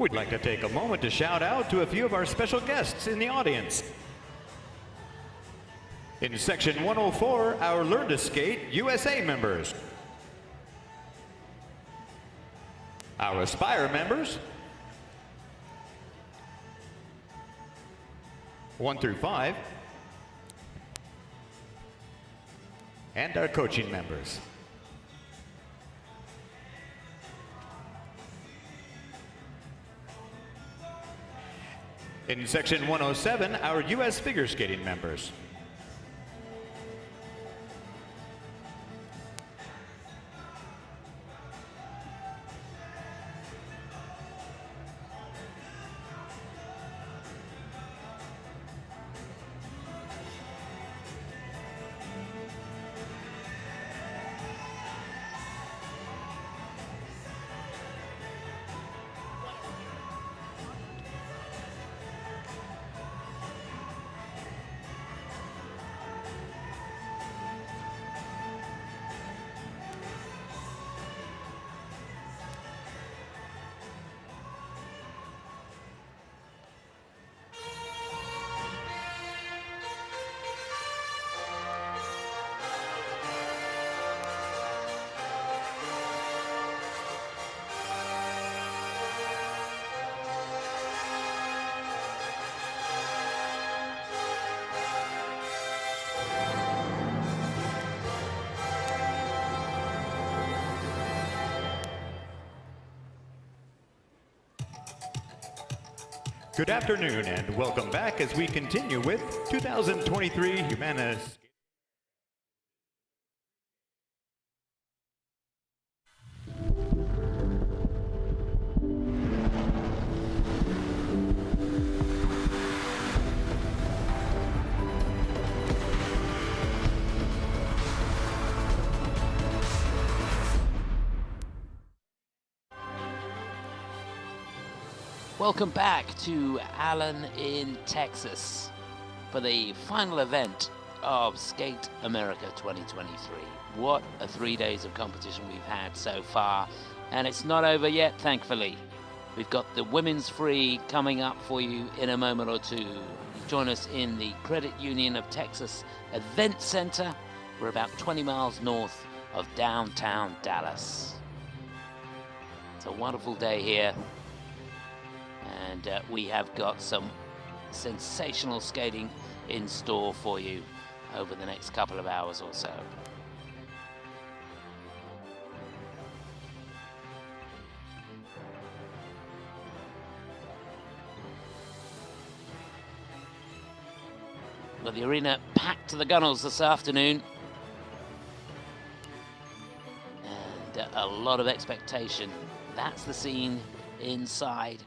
We'd like to take a moment to shout out to a few of our special guests in the audience. In Section 104, our Learn to Skate USA members. Our Aspire members. 1 through 5. And our coaching members. In Section 107, our U.S. figure skating members. Good afternoon and welcome back as we continue with 2023 Humana. Welcome back to Allen in Texas for the final event of Skate America 2023. What a 3 days of competition we've had so far, and it's not over yet, thankfully. We've got the women's free coming up for you in a moment or two. Join us in the Credit Union of Texas Event Center. We're about 20 miles north of downtown Dallas. It's a wonderful day here. And we have got some sensational skating in store for you over the next couple of hours or so. Well, the arena packed to the gunnels this afternoon. And a lot of expectation. That's the scene inside.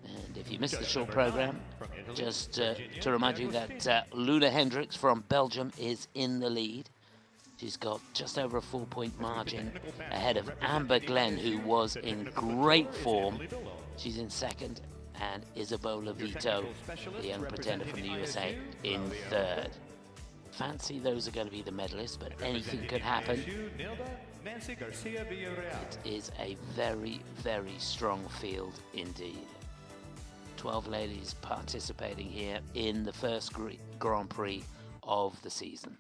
And if you missed the short program, just to remind you that Luna Hendrickx from Belgium is in the lead. She's got just over a 4-point margin ahead of Amber Glenn, who was in great form. She's in second, and Isabeau Levito, the young pretender from the USA, in third. Fancy those are going to be the medalists, but anything could happen. It is a very, very strong field indeed. 12 ladies participating here in the first Grand Prix of the season.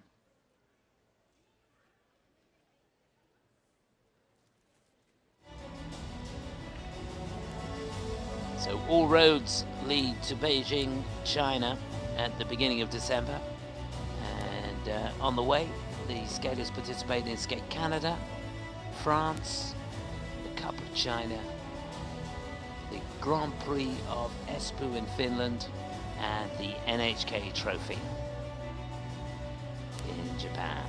So all roads lead to Beijing, China at the beginning of December. And on the way, the skaters participating in Skate Canada, France, the Cup of China, the Grand Prix of Espoo in Finland, and the NHK Trophy in Japan.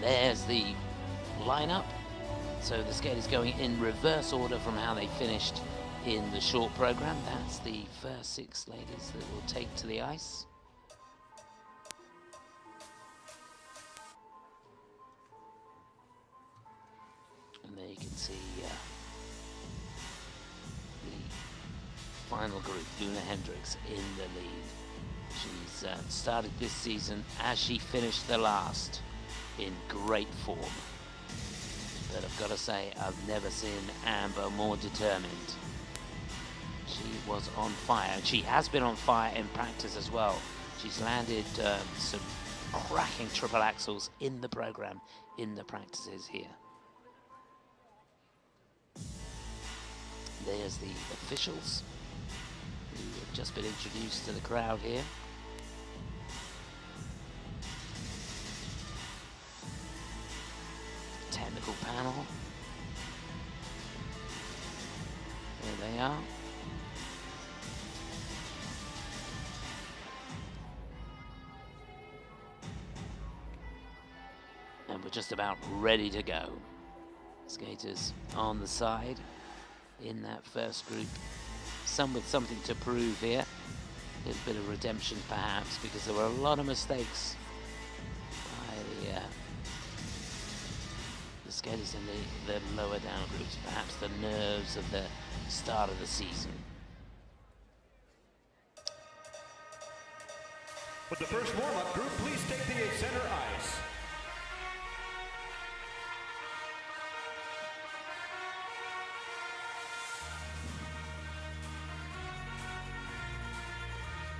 There's the lineup. So the skaters going in reverse order from how they finished in the short program. That's the first 6 ladies that will take to the ice. And there you can see the final group, Luna Hendrickx in the lead. She's started this season as she finished the last in great form. But I've got to say, I've never seen Amber more determined. She was on fire, and she has been on fire in practice as well. She's landed some cracking triple axels in the program, in the practices here. There's the officials who have just been introduced to the crowd here. Technical panel. There they are. And we're just about ready to go. Skaters on the side in that first group. Some with something to prove here. A little bit of redemption perhaps, because there were a lot of mistakes by the skaters in the lower down groups. Perhaps the nerves of the start of the season. With the first warm-up group, please take the center ice.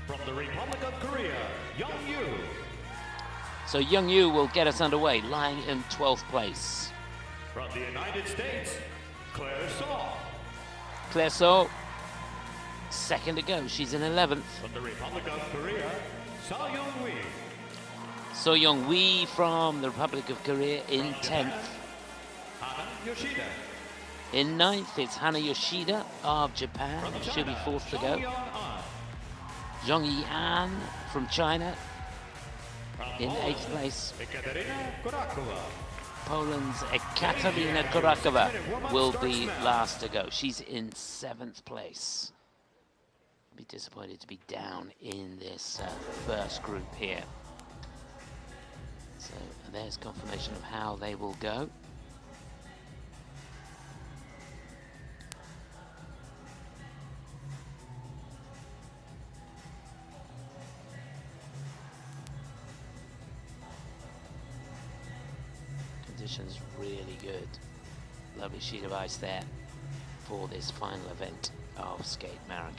From the Republic of Korea, Young-Yu. So Young-Yu will get us underway, lying in 12th place. From the United States, Clare Seo. Clare Seo, second to go. She's in 11th. From the Republic of Korea, Seoyeong Wi. Seoyeong Wi from the Republic of Korea in 10th. Hana Yoshida. In 9th, it's Hana Yoshida of Japan. She'll be 4th to go. Xiangyi An from China in 8th place. Ekaterina Kurakova. Poland's Ekaterina Kurakova will be last to go. She's in 7th place. I'd be disappointed to be down in this first group here. So there's confirmation of how they will go. Conditions really good. Lovely sheet of ice there for this final event of Skate America.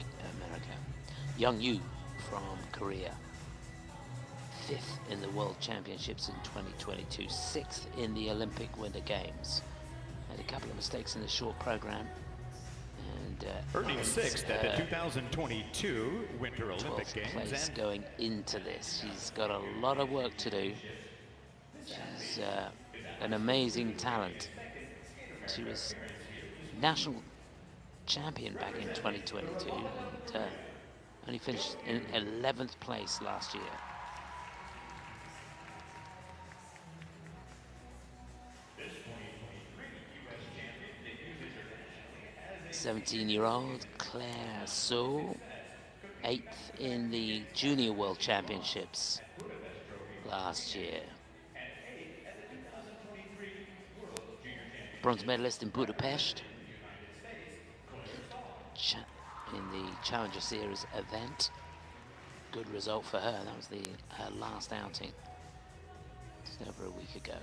Young-Yu from Korea, 5th in the World Championships in 2022, 6th in the Olympic Winter Games. Had a couple of mistakes in the short program. And earning 6th at the 2022 Winter Olympic Games. Place going into this. She's got a lot of work to do. She's an amazing talent. She was national champion back in 2022 and only finished in 11th place last year. '17-year-old Clare Seo, 8th in the Junior World Championships last year. Bronze medalist in Budapest in the Challenger Series event. Good result for her. That was her last outing just over a week ago.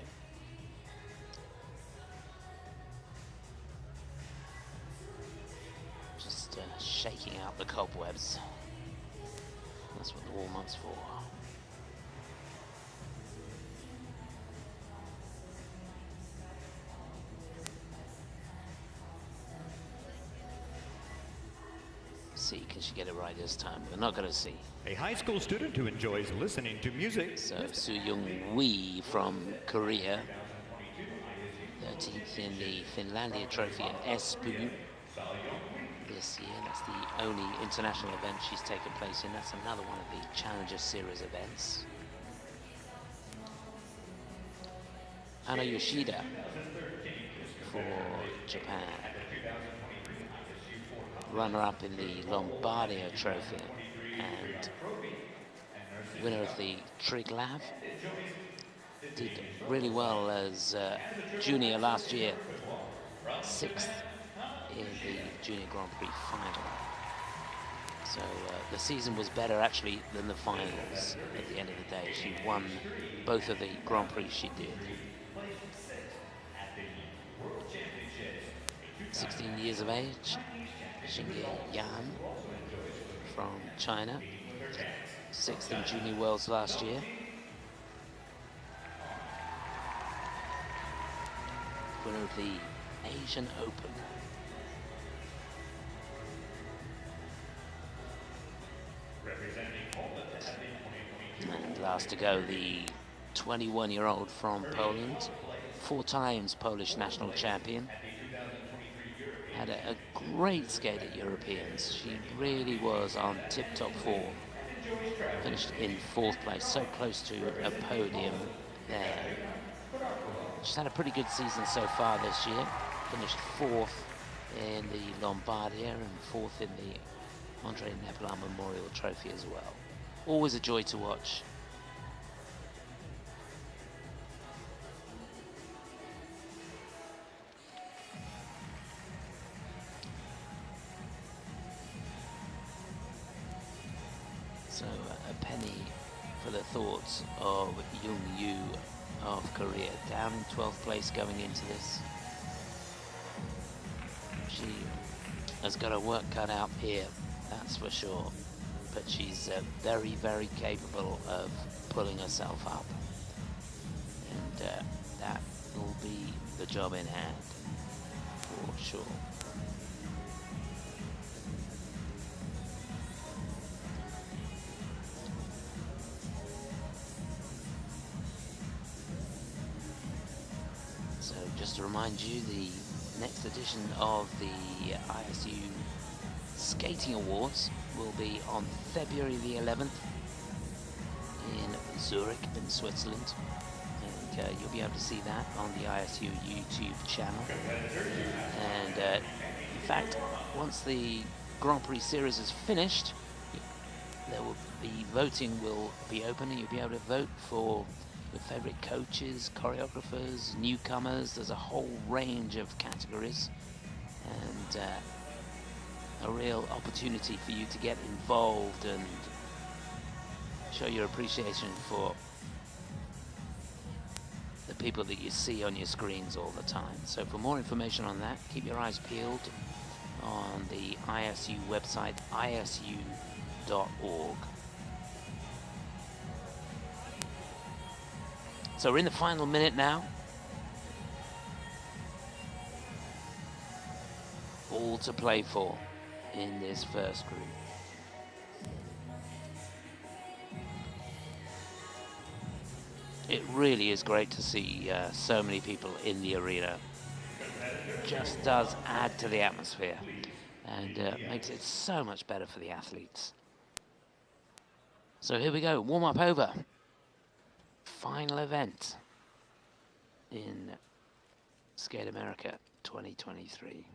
Just shaking out the cobwebs. That's what the warm-up's for. See, can she get it right this time? We're not going to see. A high school student who enjoys listening to music. So Seoyeong Wi from Korea, 13th in the Finlandia Trophy in Espoo this year. That's the only international event she's taken place in. That's another one of the Challenger Series events. Hana Yoshida for Japan. Runner-up in the Lombardia Trophy and winner of the Triglav. Did really well as junior last year, 6th in the Junior Grand Prix final. So the season was better actually than the finals at the end of the day. She won both of the Grand Prix she did. years of age. Xiangyi An from China, 6th in Junior Worlds last year. Winner of the Asian Open. And last to go, the 21-year-old from Poland, 4 times Polish national champion. Had a great skate at Europeans. She really was on tip-top form. Finished in 4th place, so close to a podium there. She's had a pretty good season so far this year. Finished 4th in the Lombardia and 4th in the Andre Neplan Memorial Trophy as well. Always a joy to watch. So a penny for the thoughts of Young Yu of Korea, down in 12th place going into this. She has got her work cut out here, that's for sure. But she's very, very capable of pulling herself up. And that will be the job in hand, for sure. So just to remind you, the next edition of the ISU Skating Awards will be on February the 11th in Zurich in Switzerland. And you'll be able to see that on the ISU YouTube channel. And in fact, once the Grand Prix series is finished, there will be voting will be open and you'll be able to vote for your favorite coaches, choreographers, newcomers. There's a whole range of categories, and a real opportunity for you to get involved and show your appreciation for the people that you see on your screens all the time. So for more information on that, keep your eyes peeled on the ISU website, isu.org. So we're in the final minute now. All to play for in this first group. It really is great to see so many people in the arena. It just does add to the atmosphere and makes it so much better for the athletes. So here we go, warm up over. Final event in Skate America 2023.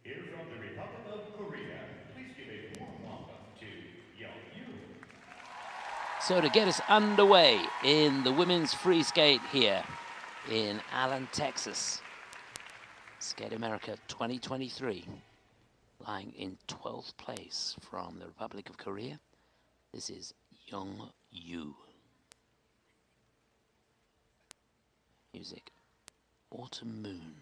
Here from the Republic of Korea, please give a warm welcome to Young Yu. So to get us underway in the women's free skate here in Allen, Texas, Skate America 2023, lying in 12th place from the Republic of Korea, this is Young Yu. Music, Autumn Moon.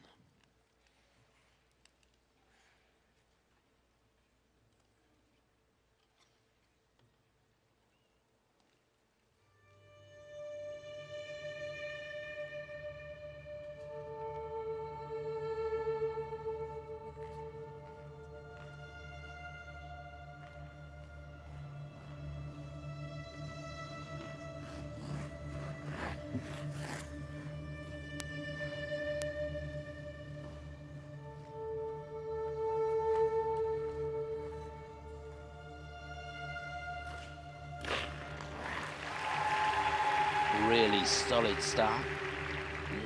Really solid start.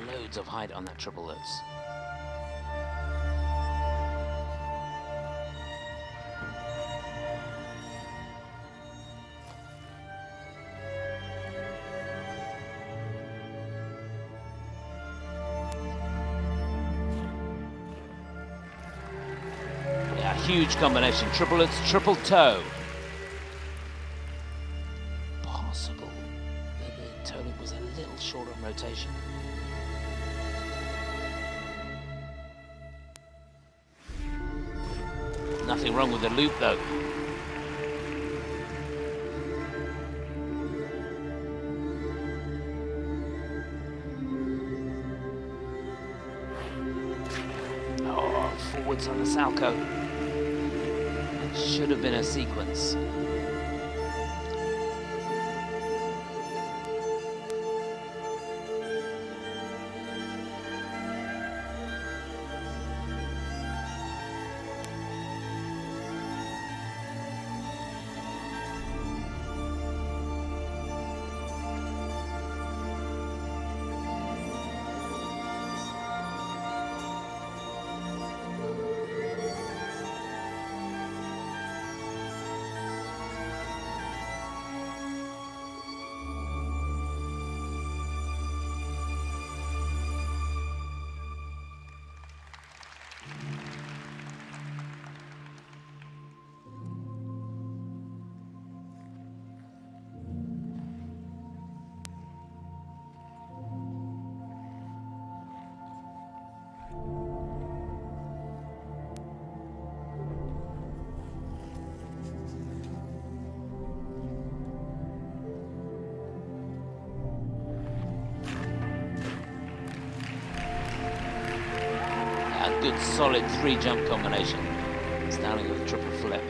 Loads of height on that triple lutz. huge combination. Triplets, triple toe. Possible that the toe loop was a little short on rotation. Nothing wrong with the loop though. Oh, forwards on the Salchow. It should have been a sequence. Good solid 3-jump combination. Starting with a triple flip.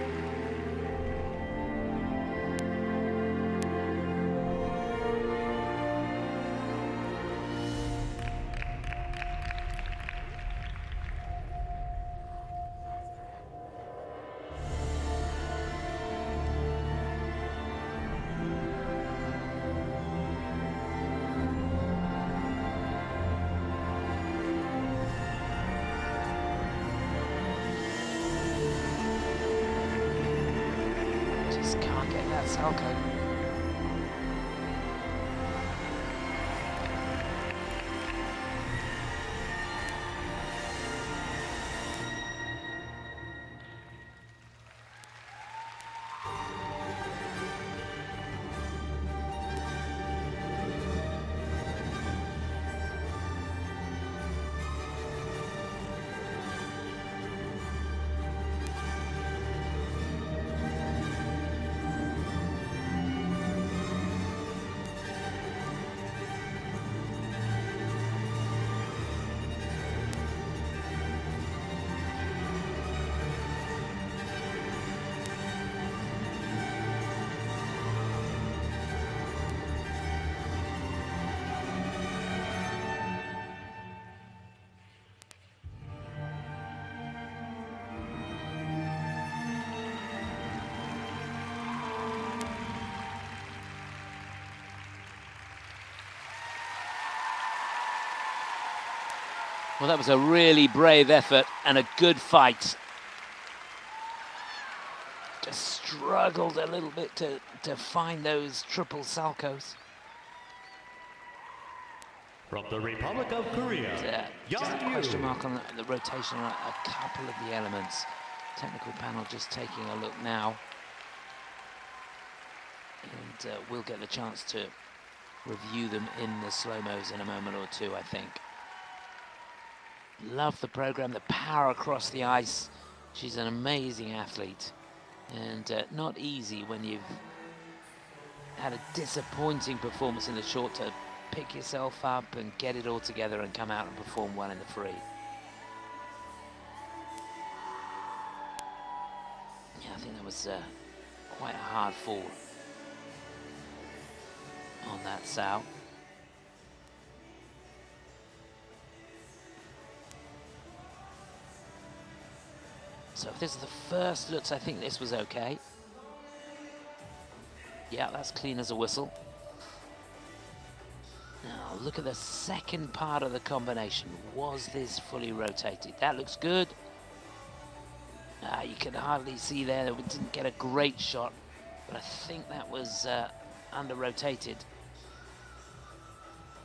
Can't get that Salchow. Well, that was a really brave effort and a good fight. Just struggled a little bit to find those triple Salchows. From the Republic of Korea, Just a question mark on the rotation on a couple of the elements. Technical panel just taking a look now. And we'll get the chance to review them in the slow-mos in a moment or two, I think. Love the program, the power across the ice. She's an amazing athlete, and not easy when you've had a disappointing performance in the short to pick yourself up and get it all together and come out and perform well in the free. Yeah, I think that was quite a hard fall on that Seo. So if this is the first looks, I think this was okay. Yeah, that's clean as a whistle. Now look at the second part of the combination. Was this fully rotated? That looks good. You can hardly see there that we didn't get a great shot, but I think that was under rotated.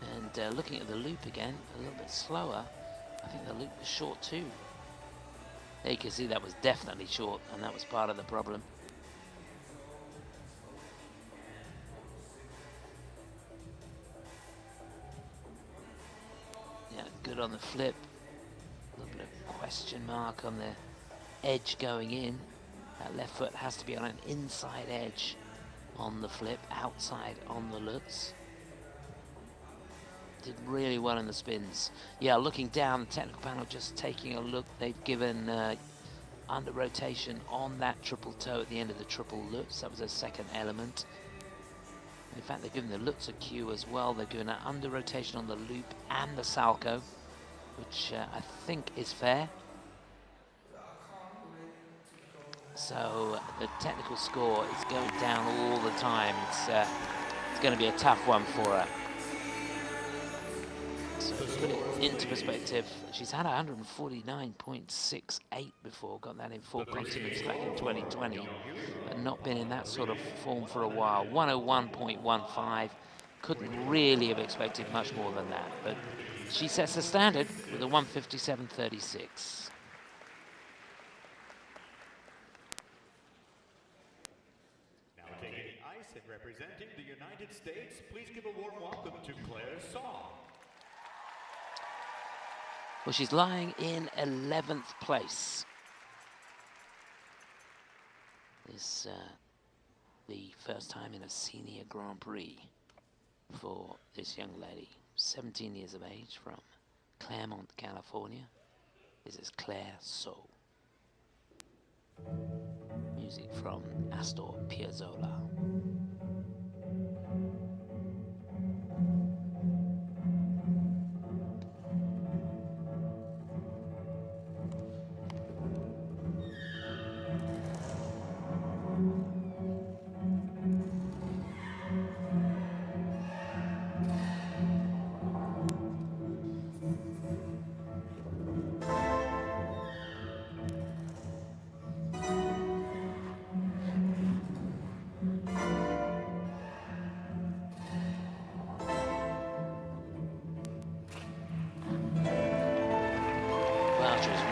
And looking at the loop again, a little bit slower. I think the loop was short too. There you can see that was definitely short, and that was part of the problem. Yeah, good on the flip. A little bit of question mark on the edge going in. That left foot has to be on an inside edge on the flip, outside on the Lutz. Did really well in the spins. Yeah, looking down, the technical panel just taking a look. They've given under rotation on that triple toe at the end of the triple Lutz. That was a second element. In fact, they've given the Lutz a cue as well. They're doing an under rotation on the loop and the salco, which I think is fair. So the technical score is going down all the time. It's going to be a tough one for her. So to put it into perspective, she's had 149.68 before, got that in 4 continents back in 2020, but not been in that sort of form for a while. 101.15, couldn't really have expected much more than that, but she sets the standard with a 157.36. Now taking ice and representing the United States, please give a warm welcome to Clare Seo. Well, she's lying in 11th place. This the first time in a senior Grand Prix for this young lady. 17 years of age, from Claremont, California. This is Clare Seo. Music from Astor Piazzolla.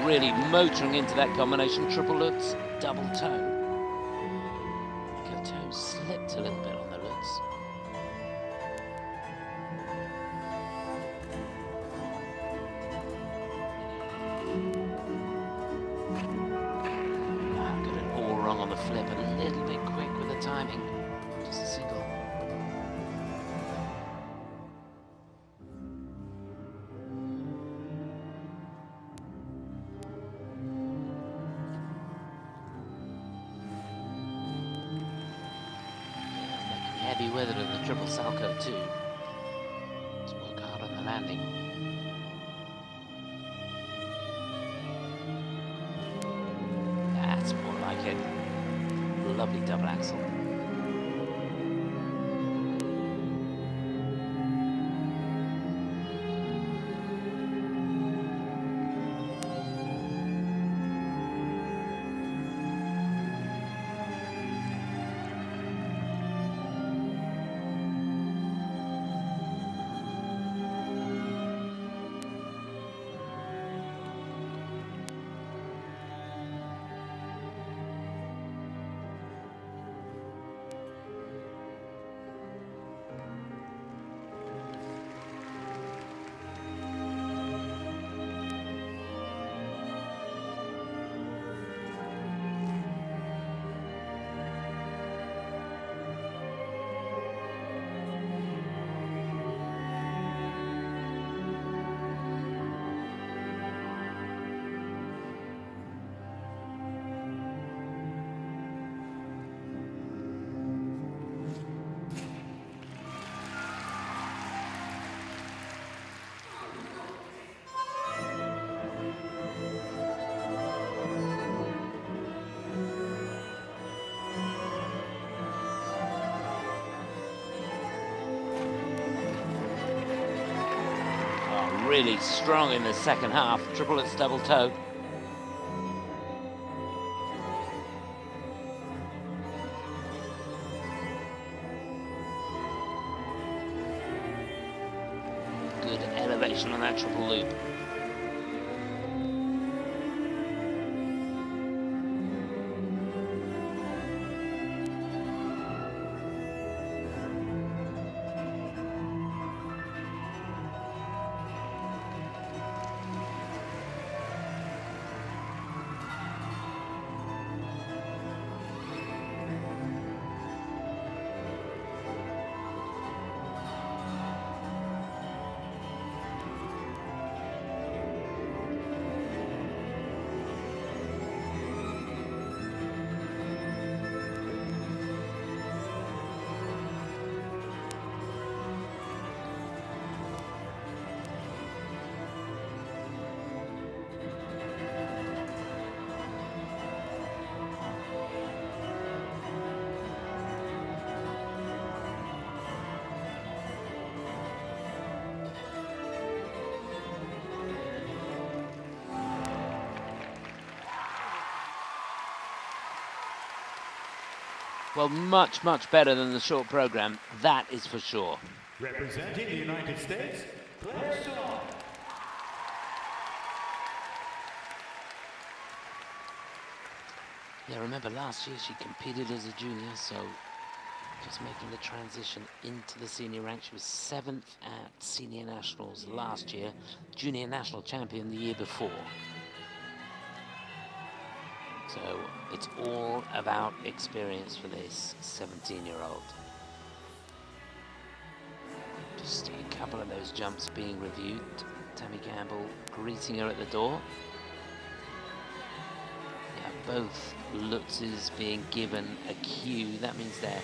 Really motoring into that combination. Triple Lutz, double toe. Her toe slipped a little bit on the Lutz. Got it all wrong on the flip, a little bit quick with the timing. Just a single. Heavy weather to the triple salco too. Let's work hard on the landing. That's more like it. Lovely double axel. Really strong in the second half. Triple Lutz double toe. Good elevation on that triple loop. Well, much, much better than the short program, that is for sure. Representing the United States, Clare Seo. Yeah, remember last year she competed as a junior, so just making the transition into the senior rank. She was 7th at senior nationals last year, junior national champion the year before. So it's all about experience for this 17-year-old. Just a couple of those jumps being reviewed. Tammy Campbell greeting her at the door. Yeah, both Lutzes being given a cue. That means they're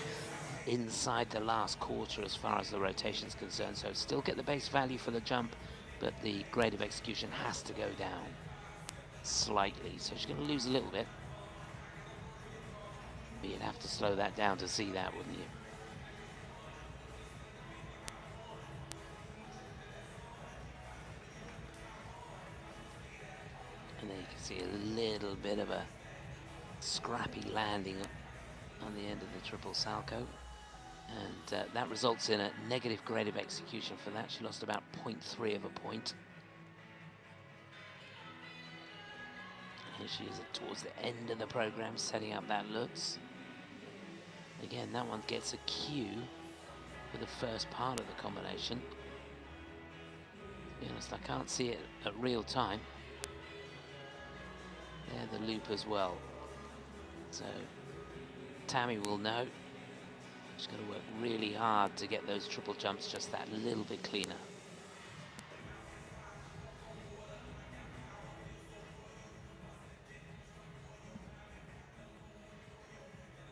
inside the last quarter as far as the rotation is concerned. So still get the base value for the jump, but the grade of execution has to go down slightly. So she's going to lose a little bit. But you'd have to slow that down to see that, wouldn't you? And then you can see a little bit of a scrappy landing on the end of the triple salto. And that results in a negative grade of execution for that. She lost about 0.3 of a point. Here she is towards the end of the program, setting up that Lutz. Again, that one gets a cue for the first part of the combination. To be honest, I can't see it at real time. There, the loop as well. So Tammy will know. She's got to work really hard to get those triple jumps just that little bit cleaner.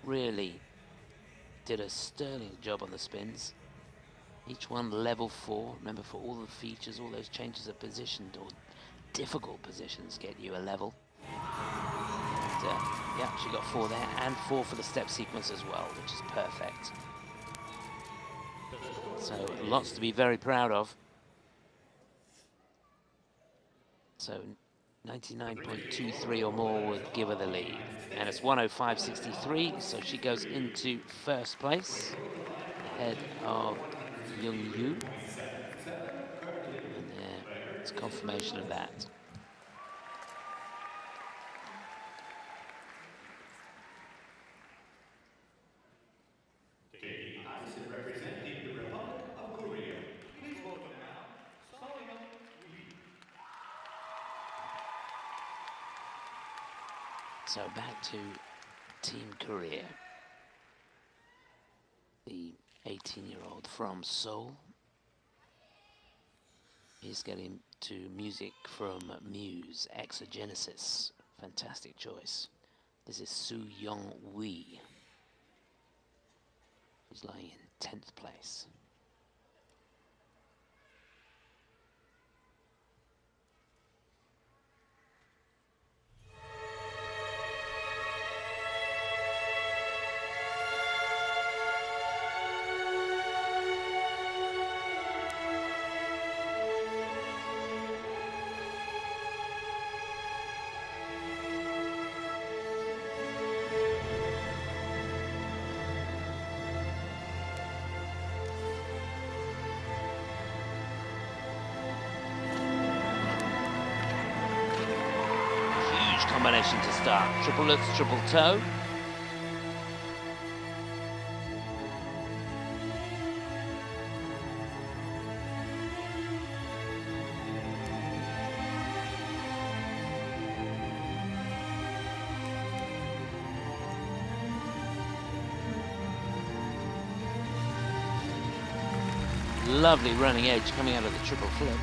Really did a sterling job on the spins. Each one level 4. Remember, for all the features, all those changes of position or difficult positions get you a level. And, yeah, she got 4 there and 4 for the step sequence as well, which is perfect. So lots to be very proud of. So 99.23 or more would give her the lead. And it's 105.63, so she goes into first place, ahead of Young Yu. And it's confirmation of that. Taking ice and representing the Republic of Korea. Please welcome now, Seoyeong Wi. So back to Team Korea. The 18-year-old from Seoul is getting to music from Muse, Exogenesis. Fantastic choice. This is Seoyeong Wi. She's lying in 10th place. Combination to start. Triple Lutz, triple toe. Lovely running edge coming out of the triple flip.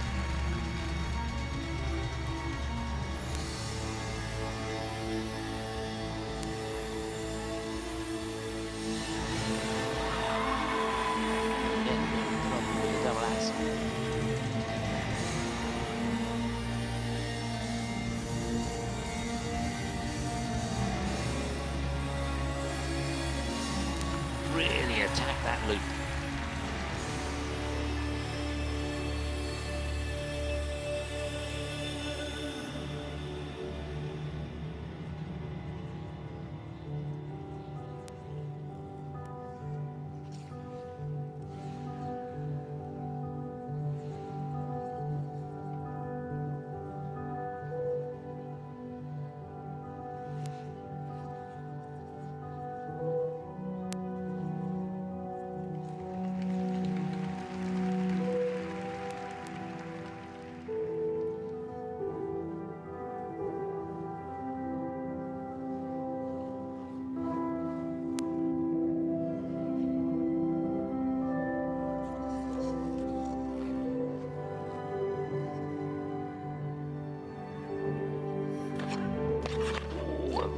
Really attack that loop.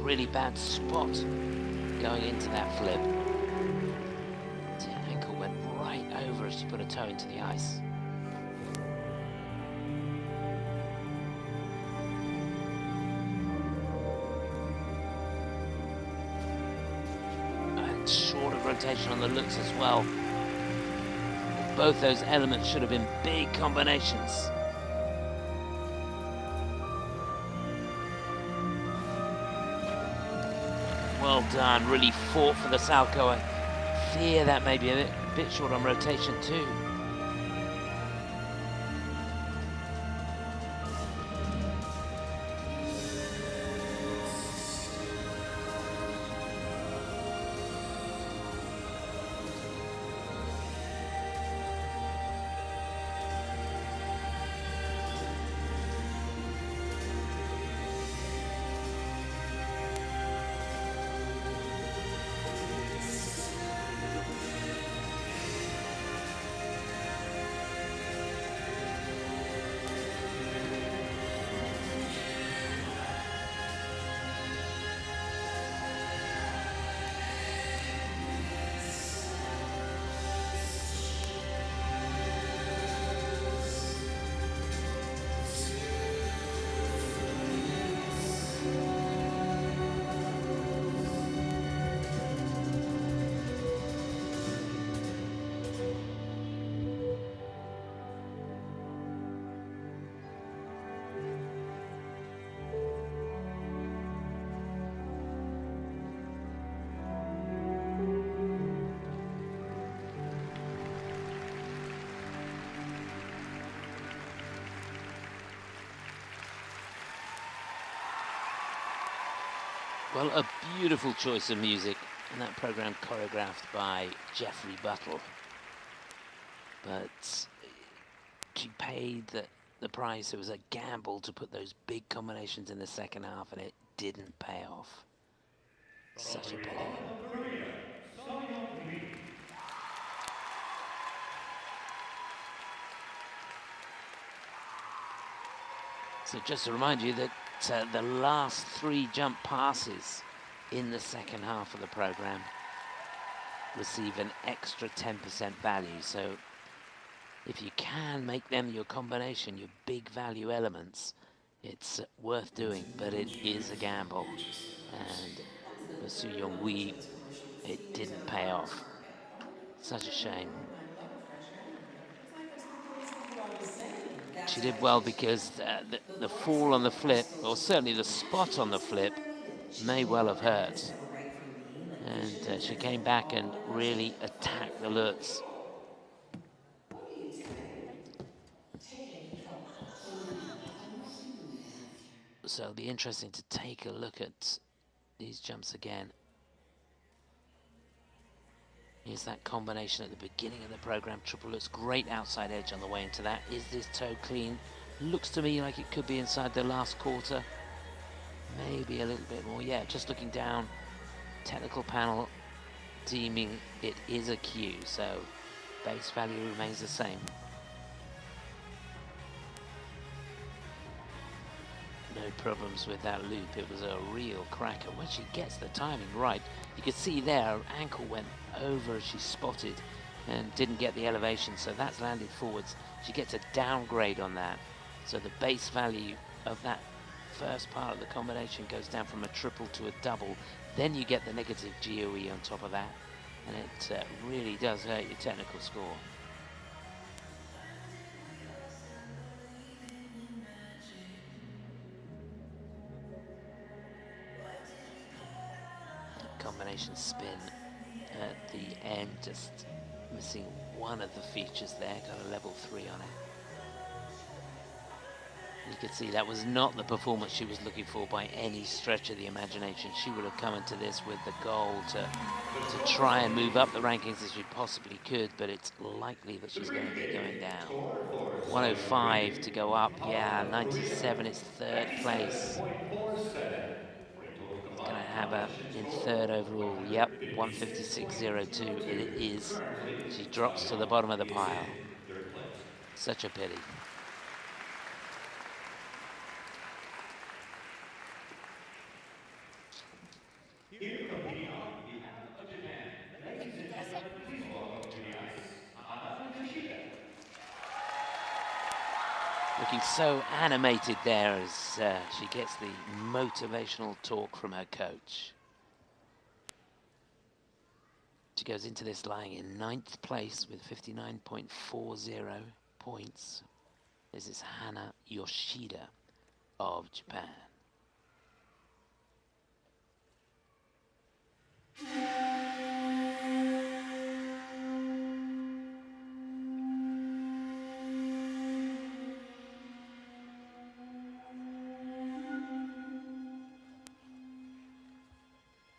really bad spot going into that flip. The ankle went right over as she put her toe into the ice. And short of rotation on the looks as well. Both those elements should have been big combinations. Well done, really fought for the Salchow. I fear that may be a bit short on rotation too. Well, a beautiful choice of music, and that program choreographed by Jeffrey Buttle. But she paid the price. It was a gamble to put those big combinations in the second half, and it didn't pay off. Such a pity. So just to remind you that the last 3 jump passes in the second half of the program receive an extra 10% value. So if you can make them your combination, your big value elements, it's worth doing, but it is a gamble. And for Seoyeong Wi, it didn't pay off. Such a shame. She did well because the fall on the flip, or certainly the spot on the flip, may well have hurt. And she came back and really attacked the Lutz. So it'll be interesting to take a look at these jumps again. Here's that combination at the beginning of the program. Triple Lutz, great outside edge on the way into that. Is this toe clean? Looks to me like it could be inside the last quarter. Maybe a little bit more. Yeah, just looking down. Technical panel deeming it is a Q, so base value remains the same. No problems with that loop. It was a real cracker. When she gets the timing right, you could see there her ankle went over as she spotted and didn't get the elevation, so that's landed forwards. She gets a downgrade on that, so the base value of that first part of the combination goes down from a triple to a double. Then you get the negative GOE on top of that, and it really does hurt your technical score. Combination spin at the end, just missing one of the features there, got a level 3 on it. You could see that was not the performance she was looking for by any stretch of the imagination. She would have come into this with the goal to try and move up the rankings as she possibly could, but it's likely that she's going to be going down. 105 to go up, yeah, 97 is third place. It's going to have her in third overall. Yep, 156.02 it is. She drops to the bottom of the pile. Such a pity. Here competing on behalf of Japan, ladies and gentlemen, please welcome to the ice, Hana Yoshida. Looking so animated there as she gets the motivational talk from her coach. She goes into this lying in 9th place with 59.40 points. This is Hana Yoshida of Japan.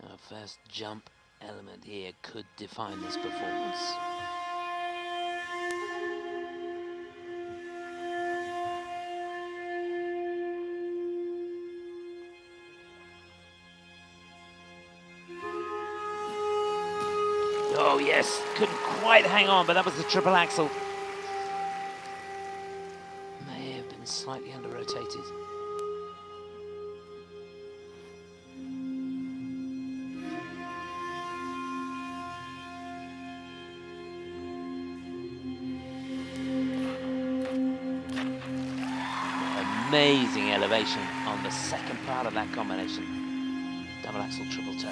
Our first jump element here could define this performance. Oh yes, couldn't quite hang on, but that was the triple axel. May have been slightly under-rotated. Amazing elevation on the second part of that combination. Double axel, triple toe.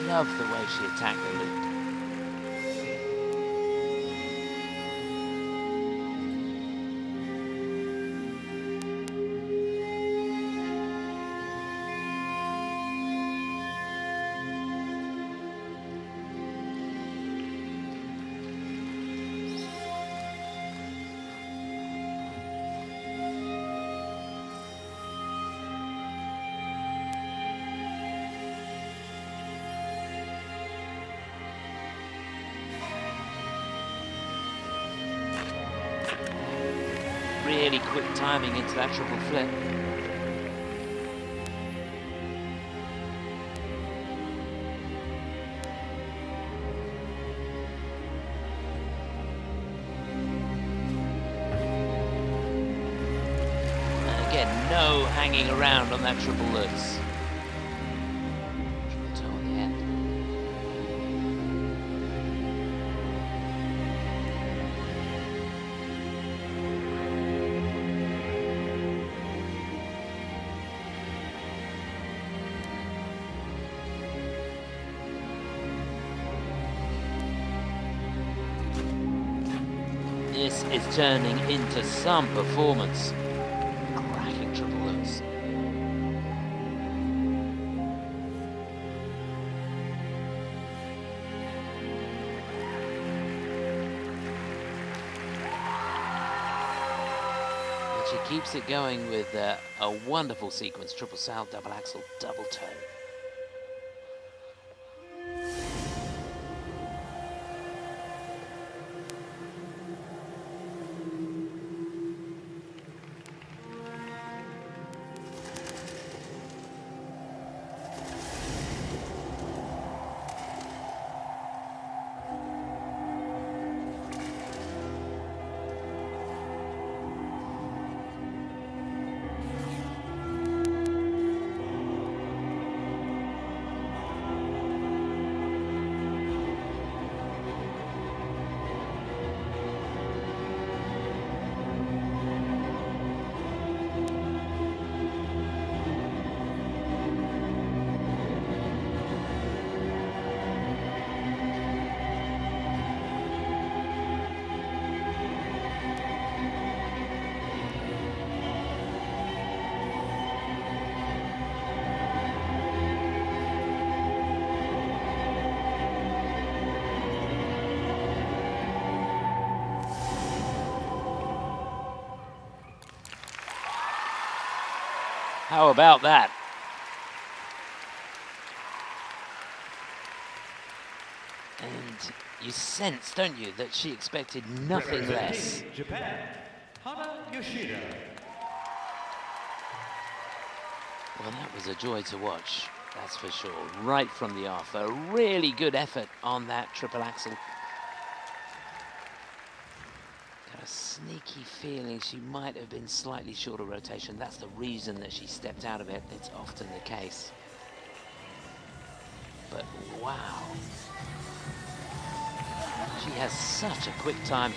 Love the way she attacked the loop. Really quick timing into that triple flip. And again, no hanging around on that triple lutz. Triple toe on the end. This is turning into some performance. Cracking triple lutz. And she keeps it going with a wonderful sequence. Triple salto, double axel, double toe. How about that? And you sense, don't you, that she expected nothing less. Japan, Hana Yoshida. Well, that was a joy to watch. That's for sure, right from the off. A really good effort on that triple axel. Got a sneaky feeling she might have been slightly short of rotation. That's the reason that she stepped out of it. It's often the case. But wow. She has such a quick timing.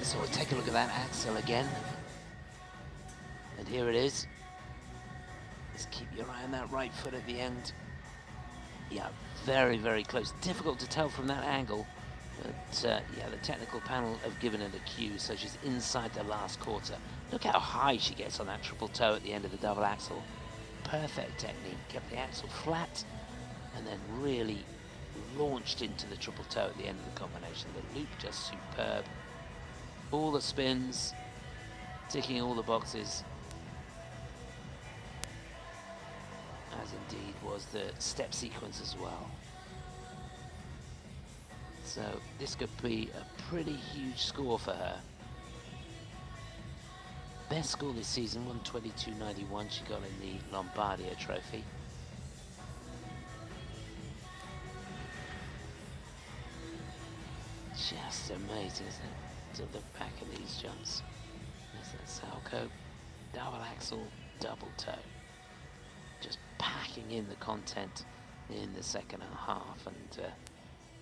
So we'll take a look at that axel again. And here it is. Just keep your eye on that right foot at the end. Yeah, very, very close. Difficult to tell from that angle. But yeah, the technical panel have given it a cue, so she's inside the last quarter. Look how high she gets on that triple toe at the end of the double axel. Perfect technique. Kept the axle flat and then really launched into the triple toe at the end of the combination. The loop just superb. All the spins, ticking all the boxes. As indeed was the step sequence as well. So this could be a pretty huge score for her. Best score this season, 122.91 she got in the Lombardia Trophy. Just amazing, isn't it? To look back at these jumps. There's that Salco, double axel, double toe. Just packing in the content in the second half, and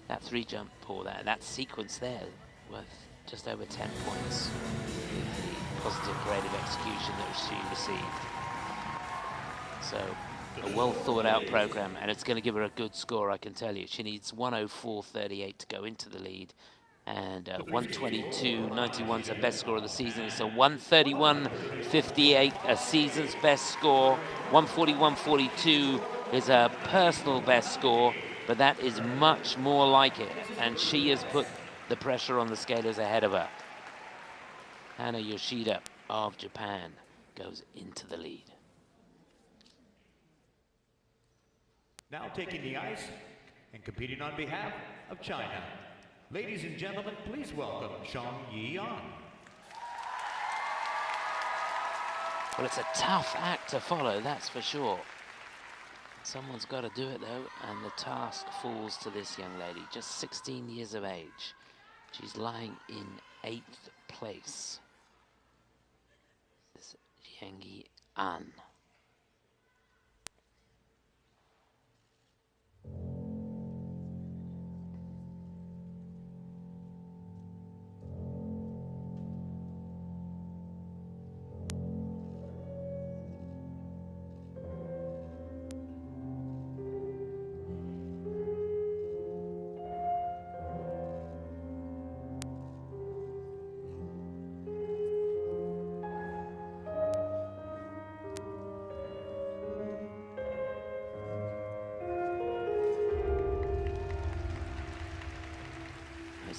that three jump pull, that sequence there, worth just over 10 points with the positive grade of execution that she received. So a well thought out program, and it's going to give her a good score, I can tell you. She needs 104.38 to go into the lead, and 122.91 is her best score of the season. It's a 131.58, a season's best score. 141.42 is a personal best score, but that is much more like it, and she has put the pressure on the skaters ahead of her. Hana Yoshida of Japan goes into the lead. Now taking the ice and competing on behalf of China. Ladies and gentlemen, please welcome Xiangyi An. Well, it's a tough act to follow, that's for sure. Someone's got to do it though, and the task falls to this young lady, just 16 years of age. She's lying in 8th place. This is Xiangyi An.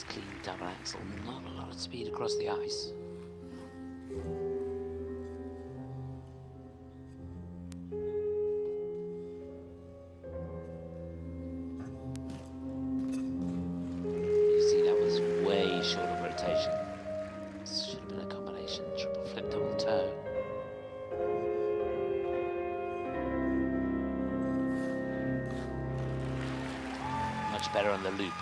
Clean double axel, not a lot of speed across the ice. You see, that was way short of rotation. This should have been a combination triple flip, double toe. Much better on the loop.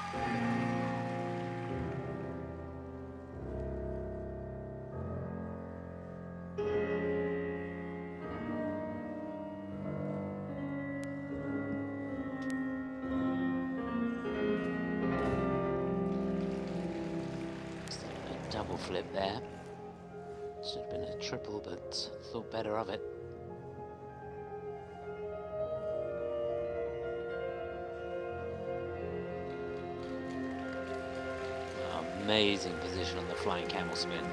Double flip there. Should have been a triple, but thought better of it. Amazing position on the flying camel spin.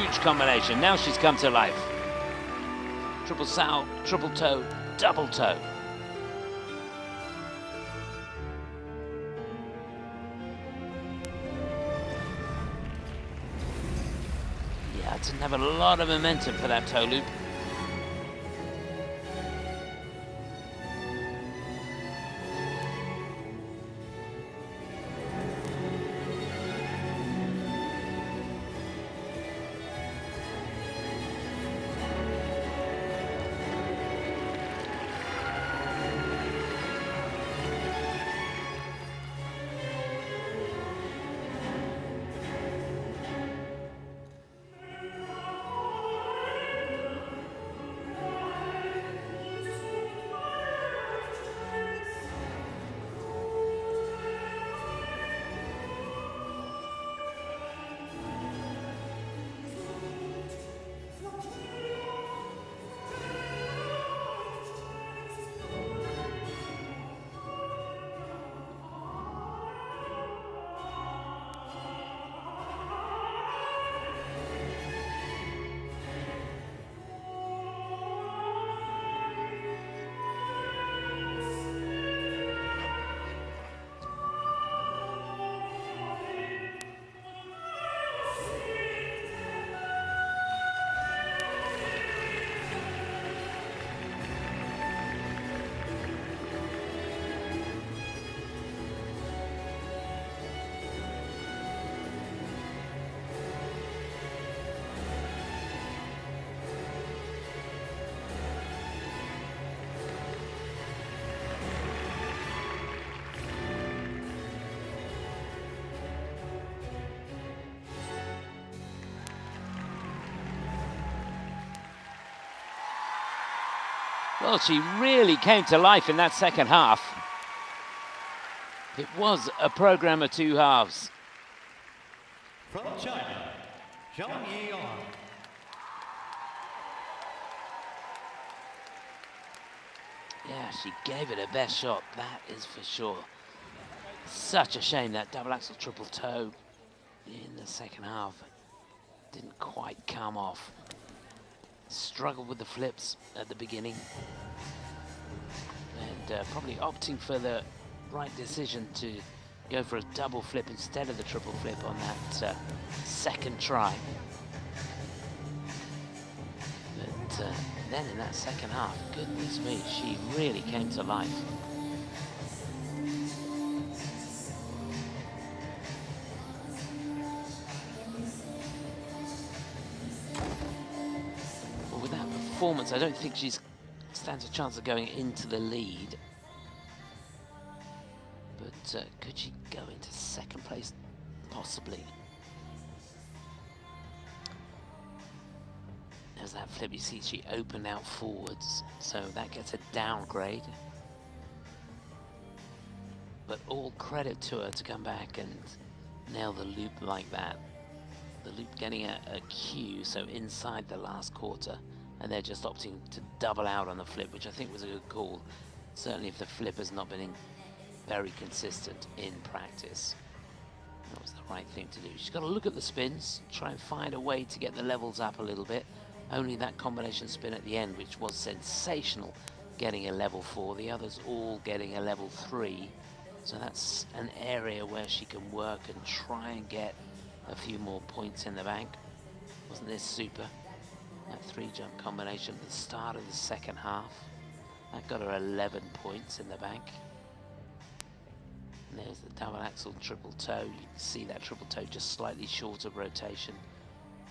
huge combination. Now she's come to life. Triple sow, triple toe, double toe. Yeah, didn't have a lot of momentum for that toe loop. Well, she really came to life in that second half. It was a program of two halves. From China, Xiangyi An. Yeah, she gave it her best shot, that is for sure. Such a shame that double axel triple toe in the second half didn't quite come off. Struggled with the flips at the beginning, and probably opting for the right decision to go for a double flip instead of the triple flip on that second try. But then in that second half, goodness me, she really came to life. Performance, I don't think she stands a chance of going into the lead, but could she go into second place? Possibly. There's that flip, you see she opened out forwards, so that gets a downgrade, but all credit to her to come back and nail the loop like that. The loop getting a Q, so inside the last quarter, and they're just opting to double out on the flip, which I think was a good call. Certainly if the flip has not been very consistent in practice. That was the right thing to do. She's got to look at the spins, try and find a way to get the levels up a little bit. Only that combination spin at the end, which was sensational, getting a level 4. The others all getting a level 3. So that's an area where she can work and try and get a few more points in the bank. Wasn't this super? That 3-jump combination at the start of the second half. That got her 11 points in the bank. And there's the double axel triple toe. You can see that triple toe just slightly short of rotation.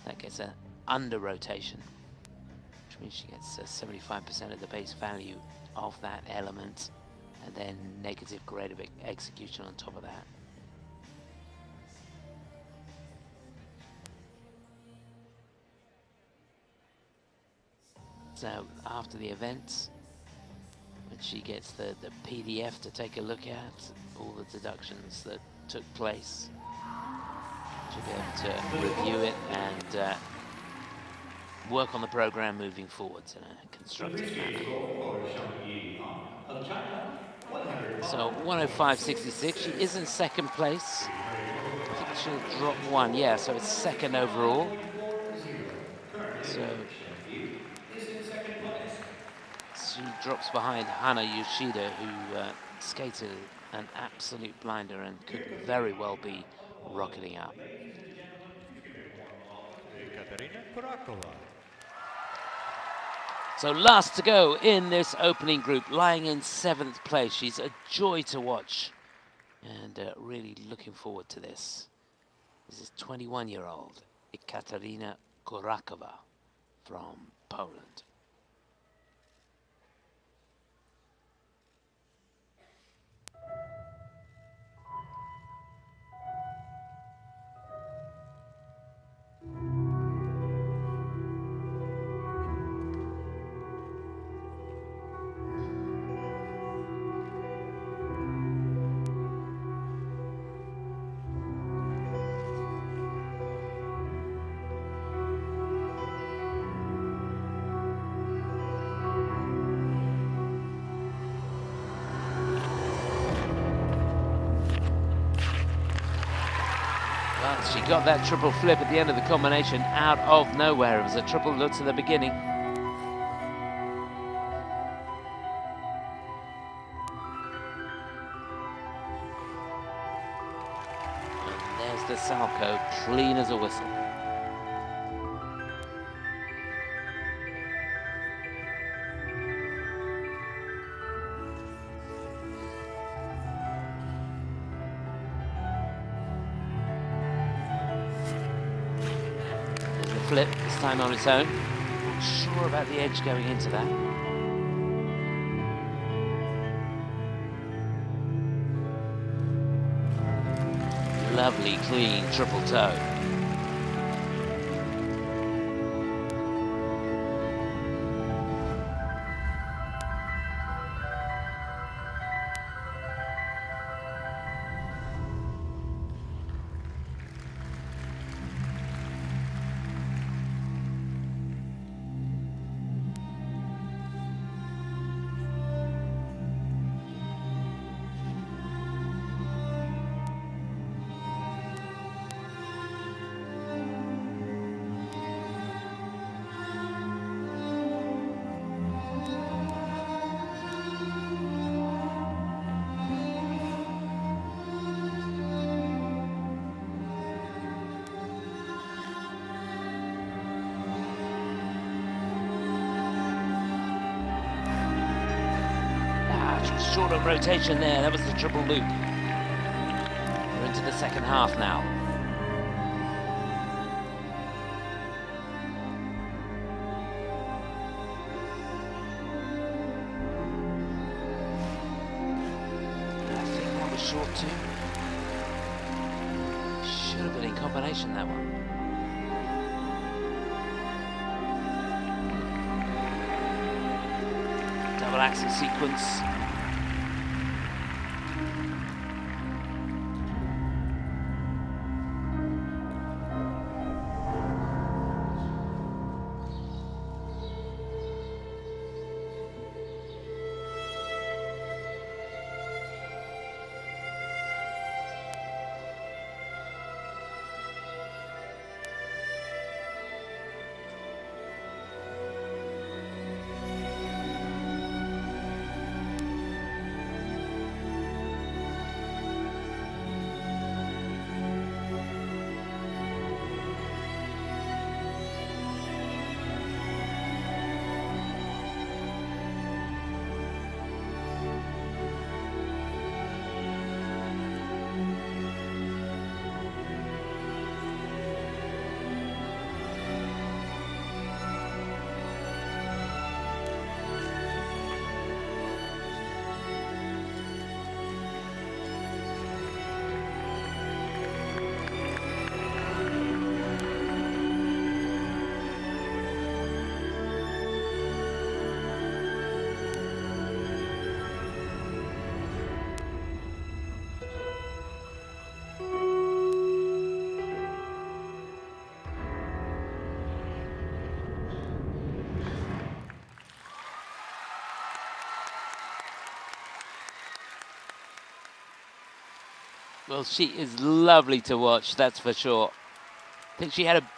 That gets an under rotation, which means she gets 75% of the base value of that element, and then negative grade of execution on top of that. So after the event, when she gets the PDF to take a look at, all the deductions that took place, she'll be able to review it and work on the program moving forwards in a constructive manner. So 105.66, she is in second place. I think she'll drop one, yeah, so it's second overall. So she drops behind Hana Yoshida, who skated an absolute blinder and could very well be rocketing up. Ekaterina Kurakova. So last to go in this opening group, lying in 7th place. She's a joy to watch and really looking forward to this. This is 21-year-old Ekaterina Kurakova from Poland. Well, she got that triple flip at the end of the combination out of nowhere. It was a triple lutz at the beginning. And there's the salto, clean as a whistle. Flip, this time on its own. Not sure about the edge going into that. Lovely, clean triple toe. Short of rotation there, that was the triple loop. We're into the second half now. I think that was short too. Should have been in combination, that one. Double axel sequence. Well, she is lovely to watch, that's for sure. I think she had a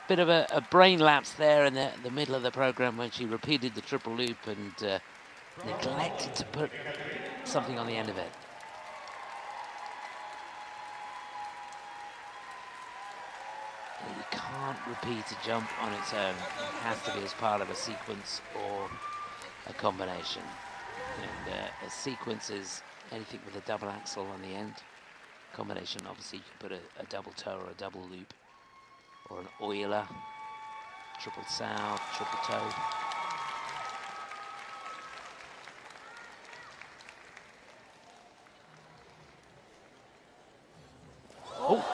bit of a brain lapse there in the middle of the program when she repeated the triple loop and neglected to put something on the end of it. And you can't repeat a jump on its own. It has to be as part of a sequence or a combination. And a sequence is anything with a double axel on the end. Combination, obviously, you can put a double toe or a double loop, or an Euler, triple Seo, triple toe. Oh!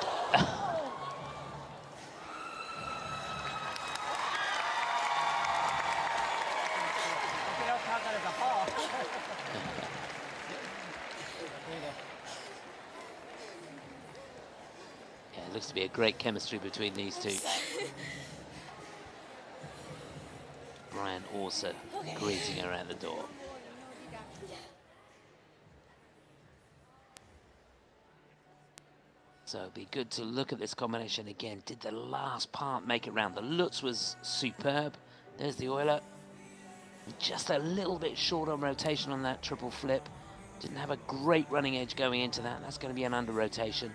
Yeah, it looks to be a great chemistry between these two. Brian also greeting her at the door. So it'd be good to look at this combination again. Did the last part make it round? The Lutz was superb. There's the Euler. Just a little bit short on rotation on that triple flip. Didn't have a great running edge going into that. That's going to be an under rotation.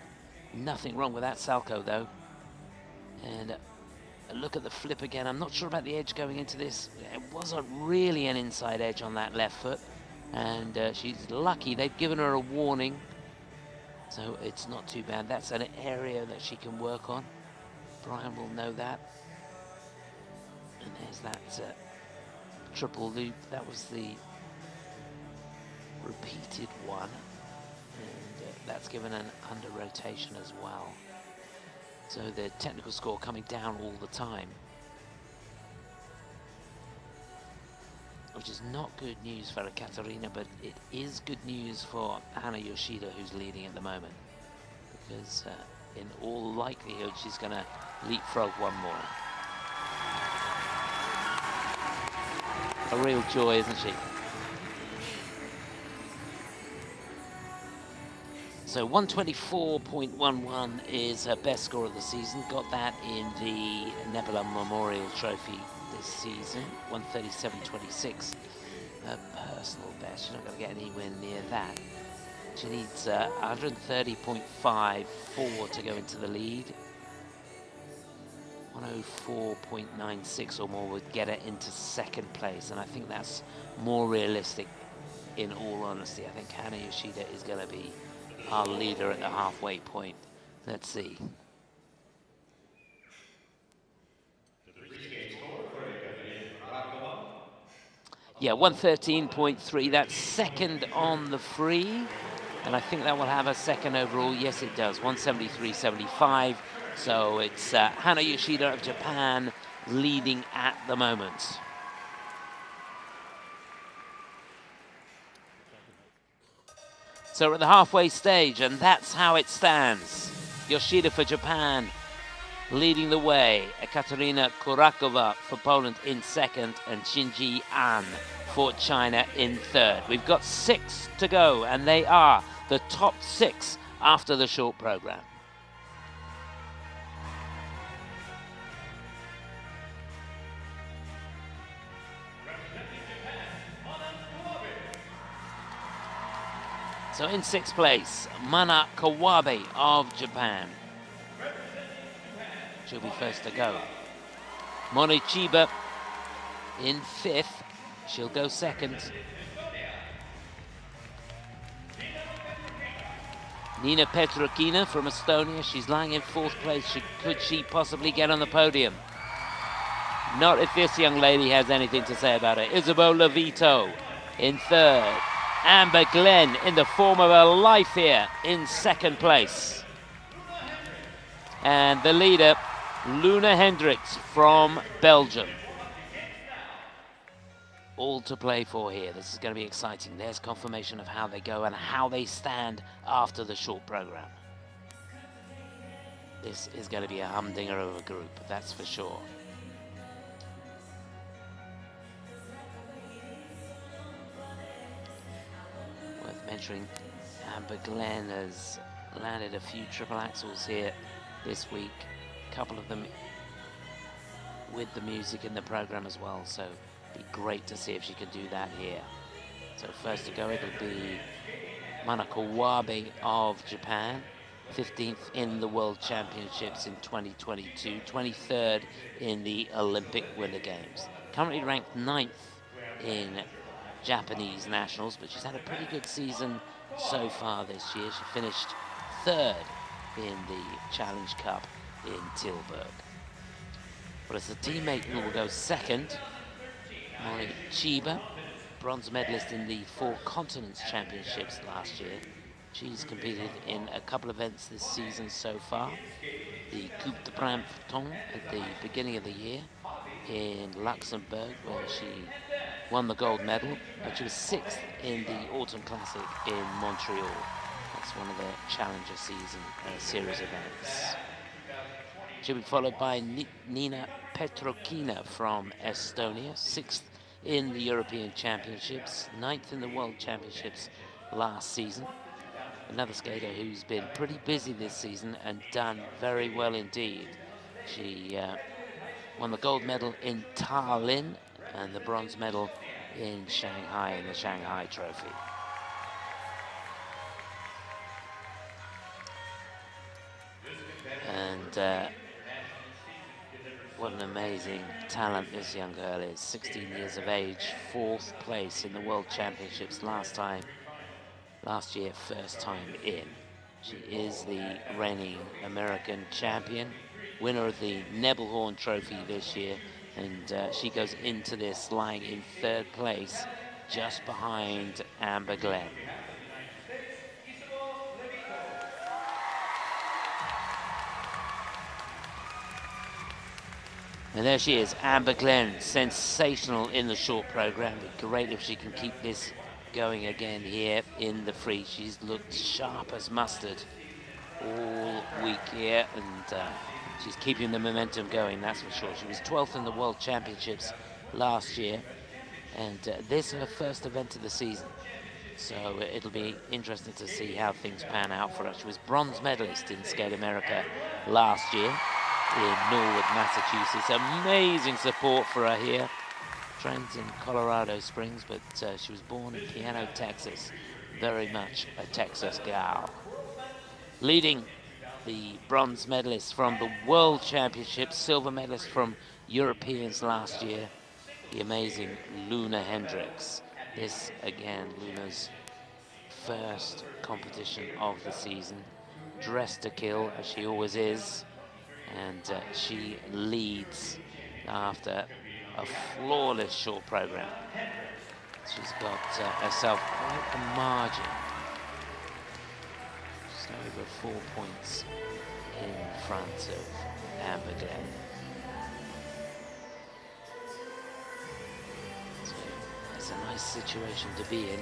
Nothing wrong with that Salchow though. And a look at the flip again. I'm not sure about the edge going into this. It wasn't really an inside edge on that left foot. And she's lucky. They've given her a warning. So it's not too bad. That's an area that she can work on. Brian will know that. And there's that triple loop. That was the repeated one. And that's given an under rotation as well. So the technical score coming down all the time, which is not good news for Ekaterina, but it is good news for Hana Yoshida, who's leading at the moment, because in all likelihood she's going to leapfrog one more. A real joy, isn't she? So 124.11 is her best score of the season. Got that in the Nebula Memorial Trophy this season. 137.26. Her personal best. She's not going to get anywhere near that. She needs 130.54 to go into the lead. 104.96 or more would get her into second place, and I think that's more realistic. In all honesty, I think Hana Yoshida is going to be our leader at the halfway point. Let's see. Yeah, 113.3. That's second on the free, and I think that will have a second overall. Yes, it does. 173.75. So it's Hana Yoshida of Japan leading at the moment. So we're at the halfway stage, and that's how it stands. Yoshida for Japan leading the way. Ekaterina Kurakova for Poland in second, and Xiangyi An for China in third. We've got 6 to go, and they are the top 6 after the short program. So in 6th place, Mana Kawabe of Japan. She'll be first to go. Mone Chiba in 5th. She'll go second. Niina Petrokina from Estonia. She's lying in 4th place. Could she possibly get on the podium? Not if this young lady has anything to say about it. Isabeau Levito in 3rd. Amber Glenn in the form of her life here in 2nd place. And the leader, Luna Hendrickx from Belgium. All to play for here. This is going to be exciting. There's confirmation of how they go and how they stand after the short program. This is going to be a humdinger of a group, that's for sure. Mentioning Amber Glenn has landed a few triple axels here this week. A couple of them with the music in the program as well, so it'd be great to see if she can do that here. So first to go, it'll be Kawabe of Japan, 15th in the World Championships in 2022, 23rd in the Olympic Winter Games. Currently ranked 9th in Japanese nationals, but she's had a pretty good season so far this year. She finished 3rd in the Challenge Cup in Tilburg. But as the teammate who will go 2nd, Mone Chiba, bronze medalist in the 4 Continents Championships last year. She's competed in a couple of events this season so far. The Coupe de Printemps at the beginning of the year in Luxembourg, where she won the gold medal, but she was 6th in the Autumn Classic in Montreal. That's one of the Challenger series events. She'll be followed by Niina Petrokina from Estonia, 6th in the European Championships, 9th in the World Championships last season. Another skater who's been pretty busy this season and done very well indeed. She won the gold medal in Tallinn and the bronze medal in Shanghai in the Shanghai Trophy. And what an amazing talent this young girl is. 16 years of age, 4th place in the World Championships last year, first time in. She is the reigning American champion, winner of the Nebelhorn Trophy this year, and she goes into this lying in 3rd place, just behind Amber Glenn. And there she is, Amber Glenn, sensational in the short program. It'd be great if she can keep this going again here in the free. She's looked sharp as mustard all week here, and she's keeping the momentum going, that's for sure. She was 12th in the World Championships last year, and this is her first event of the season. So it'll be interesting to see how things pan out for her. She was bronze medalist in Skate America last year in Norwood, Massachusetts. Amazing support for her here. Trains in Colorado Springs, but she was born in Piano, Texas. Very much a Texas gal. Leading the bronze medalist from the World Championships, silver medalist from Europeans last year, the amazing Hendrickx. This, again, Luna's first competition of the season. Dressed to kill, as she always is. And she leads after a flawless short program. She's got herself quite a margin. Just over 4 points in front of Amber Glenn. So that's a nice situation to be in.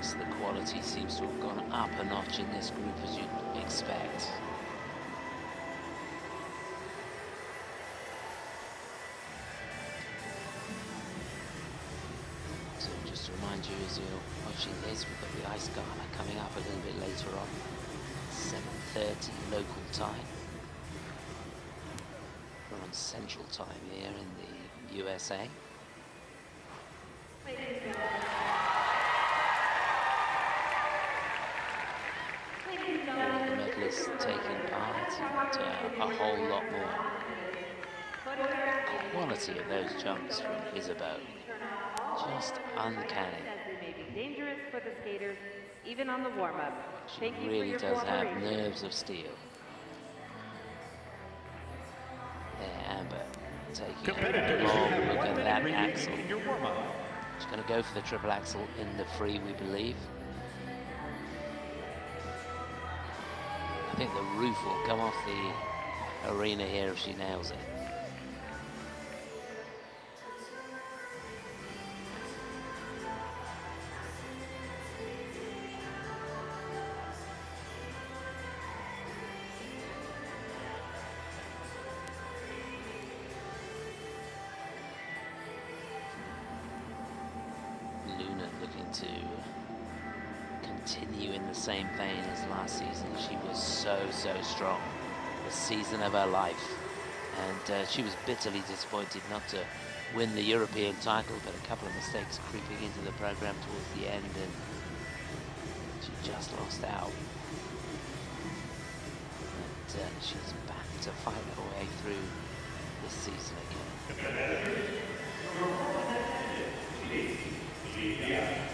The quality seems to have gone up a notch in this group, as you'd expect. So just to remind you, as you're watching this, we've got the ice gala coming up a little bit later on, 7:30 local time. We're on Central Time here in the USA. Medalists taking part, and a whole lot more quality of those jumps from Isabeau. Just uncanny. Dangerous for the skaters, even on the warm-up. She really does have nerves of steel. There, Amber taking a long look at that axle. She's going to go for the triple axel in the free, we believe. I think the roof will come off the arena here if she nails it. to continue in the same vein as last season. She was so strong. The season of her life. And she was bitterly disappointed not to win the European title, but a couple of mistakes creeping into the program towards the end, and she just lost out. But she's back to fight her way through this season again.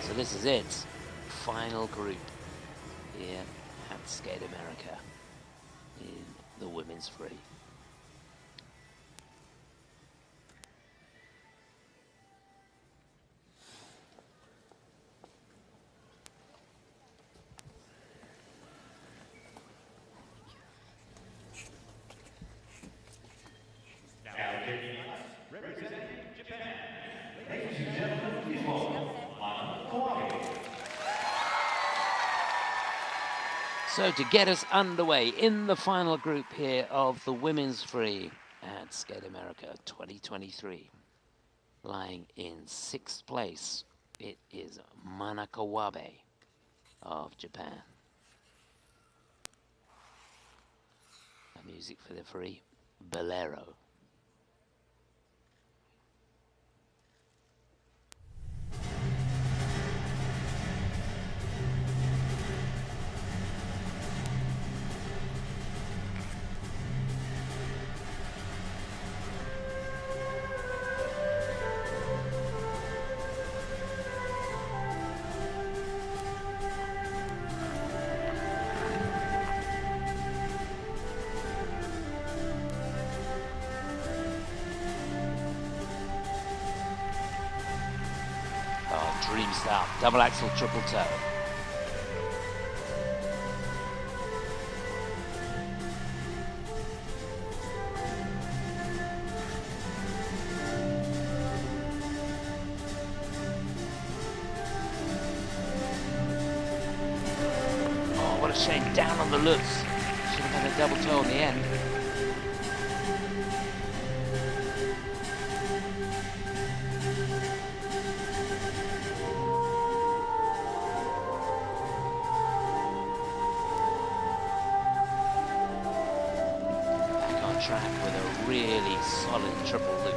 So this is it. Final group here at Skate America in the women's free. So to get us underway in the final group here of the women's free at Skate America 2023, lying in 6th place, it is Kawabe of Japan. The music for the free, Bolero. Dream start, double axel, triple toe. Oh, what a shame, down on the lutz. Should have had a double toe in the end. Track with a really solid triple loop.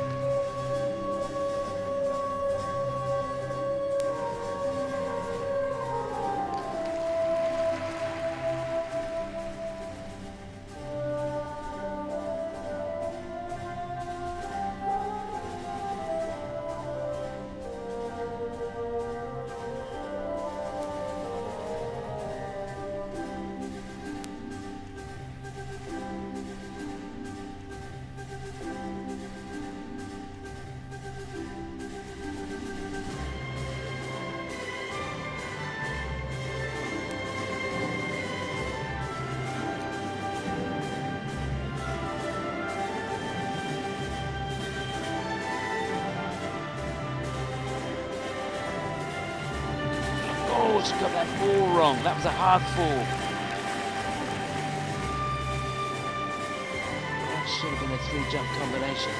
She got that fall wrong. That was a hard fall. That should have been a 3-jump combination.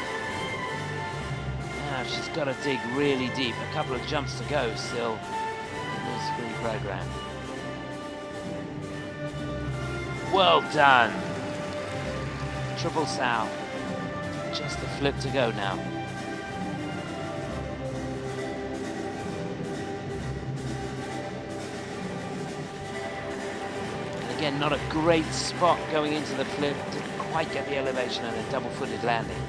Now she's got to dig really deep. A couple of jumps to go still in this free program. Well done. Triple sow. Just a flip to go now. Again, not a great spot going into the flip. Didn't quite get the elevation and a double-footed landing.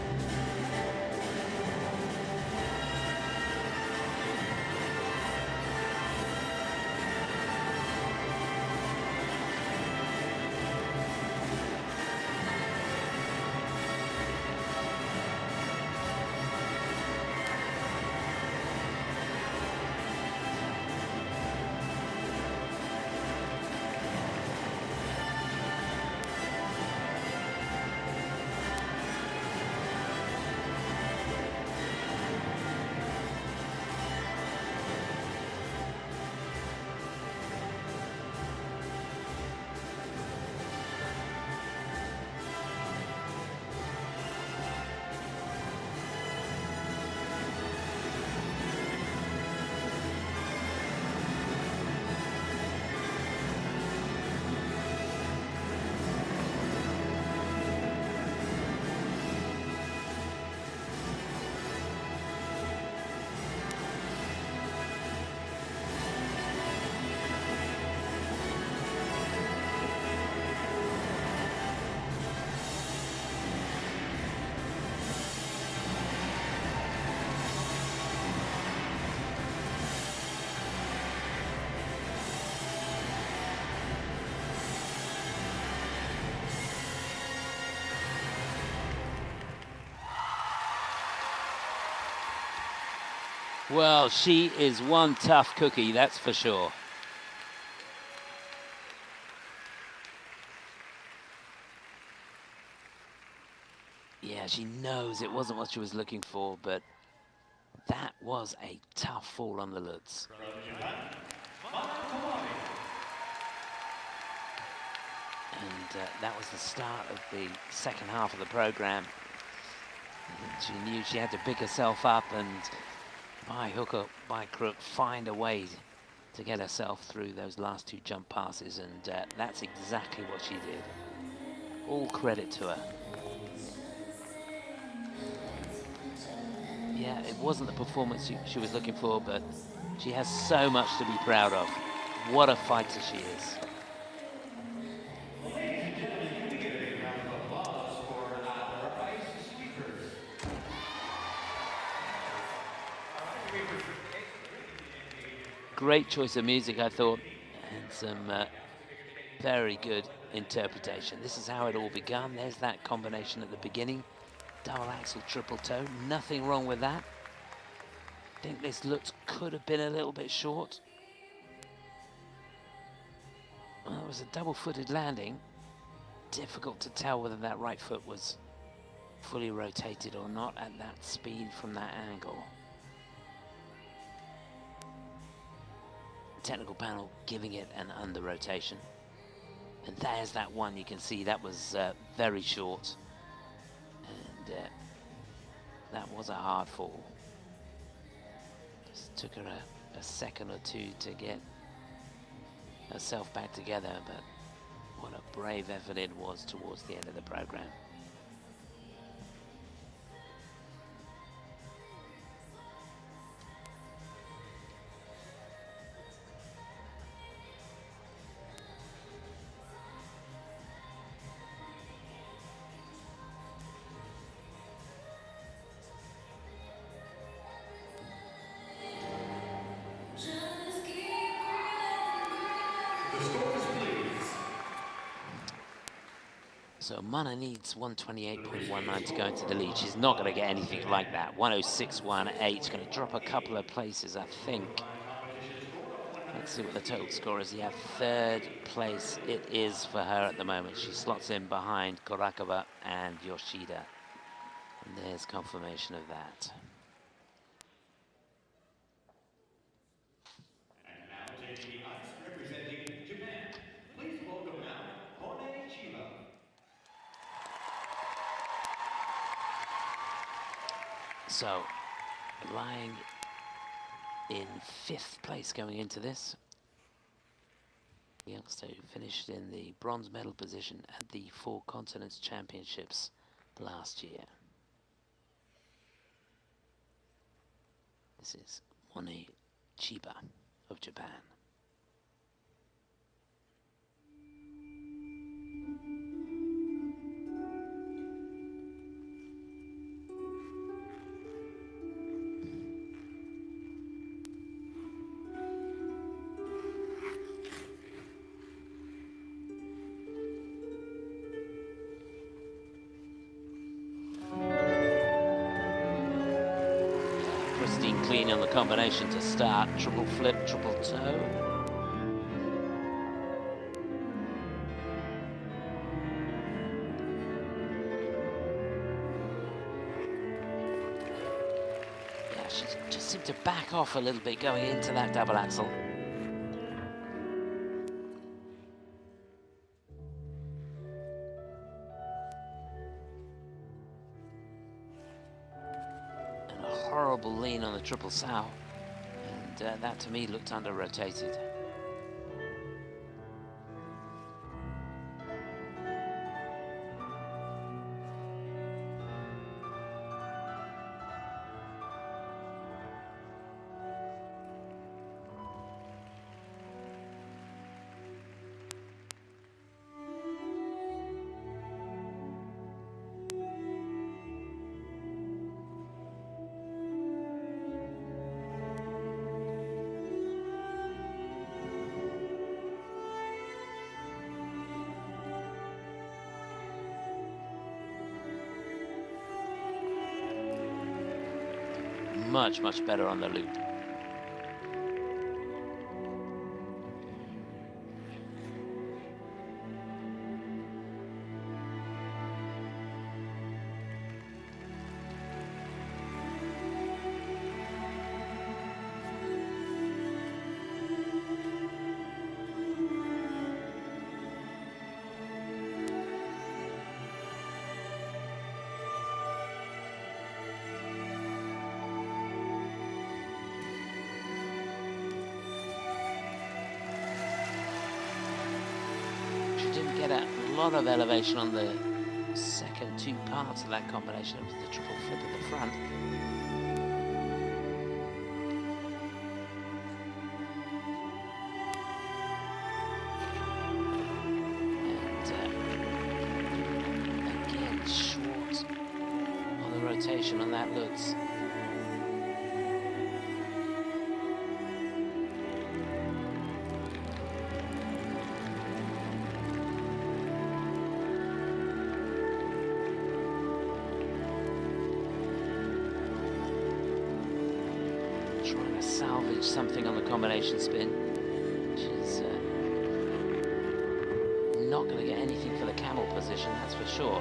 Well, she is one tough cookie, that's for sure. Yeah, she knows it wasn't what she was looking for, but that was a tough fall on the Lutz. And that was the start of the second half of the program. She knew she had to pick herself up and by hook or by crook find a way to get herself through those last two jump passes, and that's exactly what she did. All credit to her. Yeah, it wasn't the performance she was looking for, but she has so much to be proud of. What a fighter she is. Great choice of music, I thought, and some very good interpretation. This is how it all began. There's that combination at the beginning. Double axel, triple toe, nothing wrong with that. I think this Lutz could have been a little bit short. Well, it was a double-footed landing. Difficult to tell whether that right foot was fully rotated or not at that speed from that angle. Technical panel giving it an under rotation. And there's that one, you can see that was very short. And that was a hard fall. Just took her a second or two to get herself back together, but what a brave effort it was towards the end of the program. So Mana needs 128.19 to go into the lead. She's not going to get anything like that. 106.18. She's going to drop a couple of places, I think. Let's see what the total score is. Yeah, third place it is for her at the moment. She slots in behind Kurakova and Yoshida. And there's confirmation of that. And now taking the ice, representing Japan. Please welcome now, Mone Chiba. So, lying in 5th place going into this. The youngster who finished in the bronze medal position at the 4 Continents Championships last year. This is Mone Chiba of Japan. Pristine clean on the combination to start. Triple flip, triple toe. Yeah, she just seemed to back off a little bit going into that double axel. Horrible lean on the triple sow, and that to me looked under rotated. much, much better on the loop. Didn't get a lot of elevation on the second two parts of that combination. It was the triple flip at the front. And again, short on the rotation on that Lutz. Trying to salvage something on the combination spin. She's not going to get anything for the camel position, that's for sure.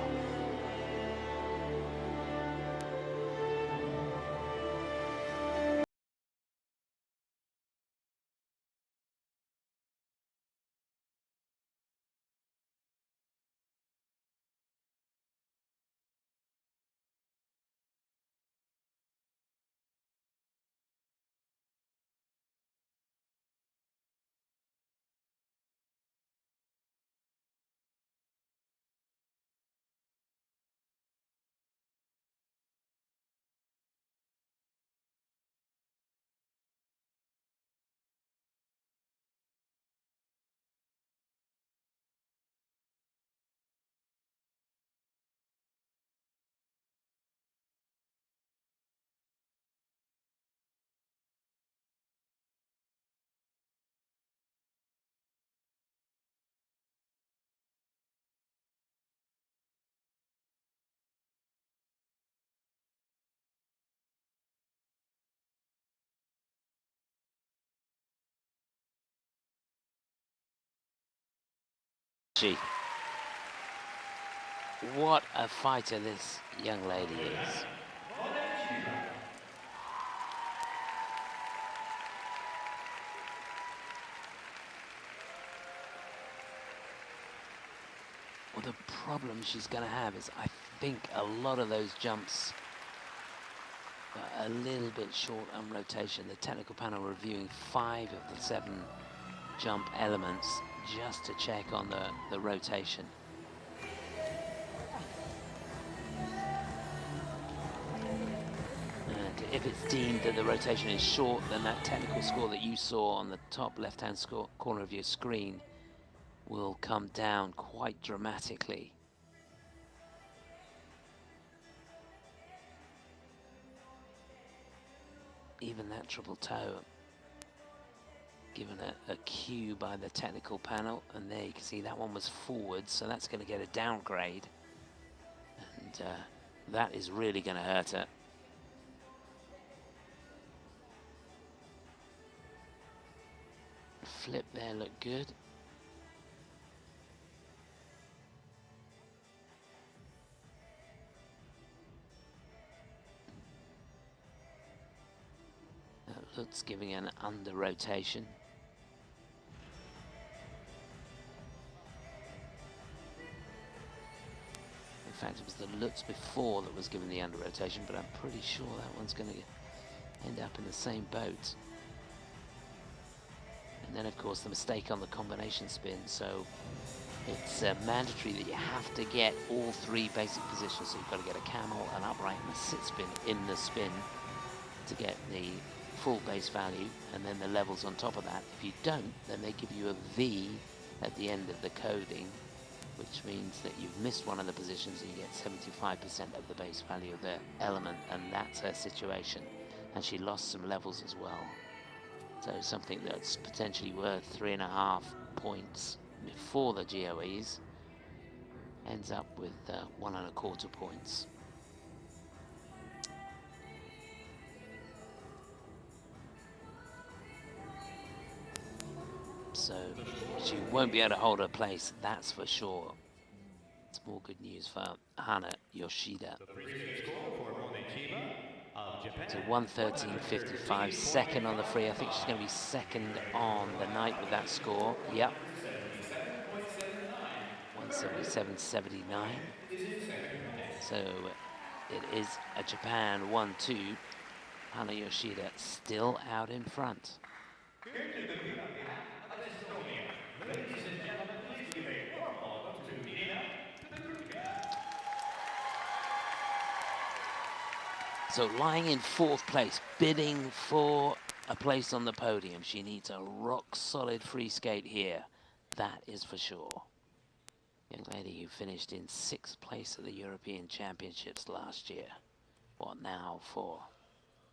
What a fighter this young lady is. Well, the problem she's going to have is I think a lot of those jumps are a little bit short on rotation. The technical panel reviewing 5 of the 7 jump elements just to check on the rotation. And if it's deemed that the rotation is short, then that technical score that you saw on the top left-hand corner of your screen will come down quite dramatically. Even that triple toe given a cue by the technical panel, and there you can see that one was forward, so that's going to get a downgrade, and that is really going to hurt her. Flip there looked good. That looks giving an under rotation. In fact, it was the Lutz before that was given the under rotation, but I'm pretty sure that one's going to end up in the same boat. And then, of course, the mistake on the combination spin. So it's mandatory that you have to get all 3 basic positions. So you've got to get a camel, an upright, and a sit spin in the spin to get the full base value, and then the levels on top of that. If you don't, then they give you a V at the end of the coding, which means that you've missed one of the positions and you get 75% of the base value of the element, and that's her situation. And she lost some levels as well. So something that's potentially worth 3.5 points before the GOEs ends up with 1.25 points. So she won't be able to hold her place, that's for sure. It's more good news for Hana Yoshida. The free score for Mone Chiba of Japan. So 113.55, second on the free. I think she's going to be second on the night with that score. Yep. 177.79. So it is a Japan 1-2. Hana Yoshida still out in front. Ladies and gentlemen, please give a warm welcome to Niina Petrokina. So lying in fourth place, bidding for a place on the podium. She needs a rock-solid free skate here. That is for sure. Young lady who finished in sixth place at the European Championships last year. What now for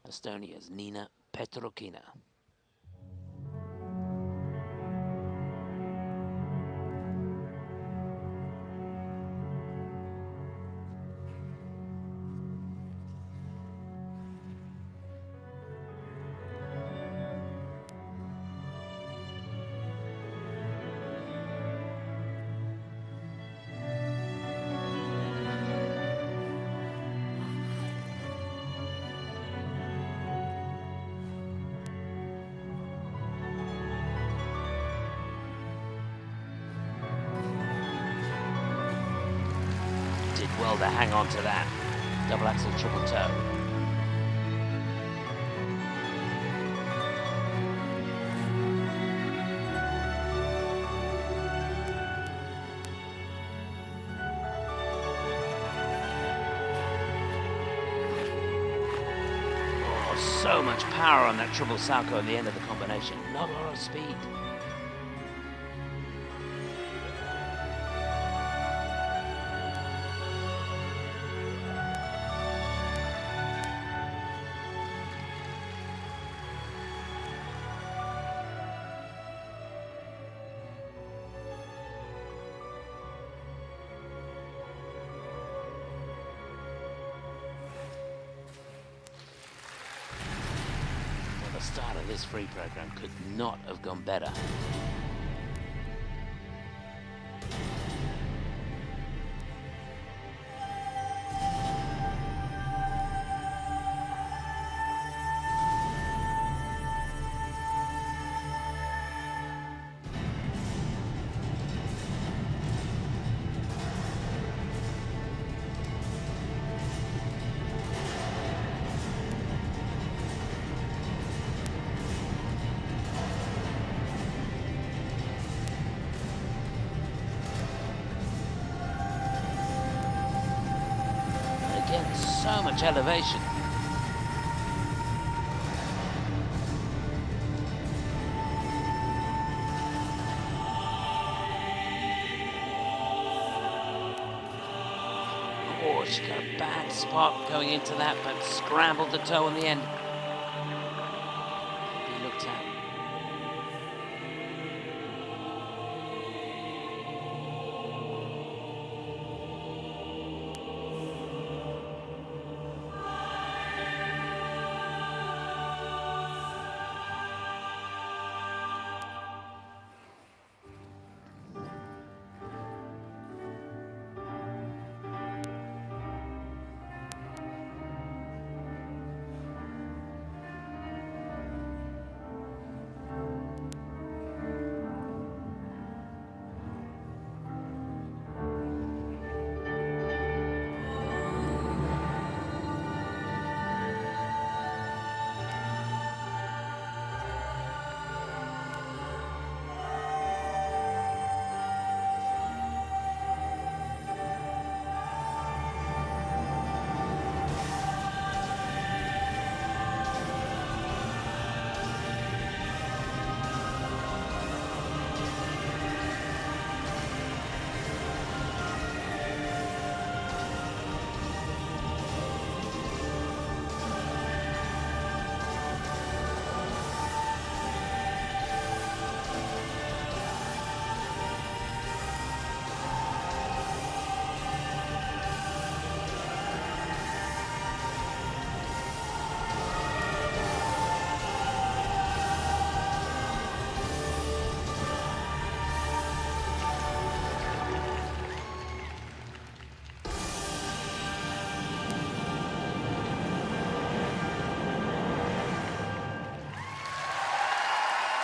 Estonia's Niina Petrokina. Well to hang on to that. Double axel triple toe. Oh, so much power on that triple salto at the end of the combination. Not a lot of speed. The start of this free program could not have gone better. So much elevation. Oh, she got a bad spot going into that, but scrambled the toe on the end. He looked at.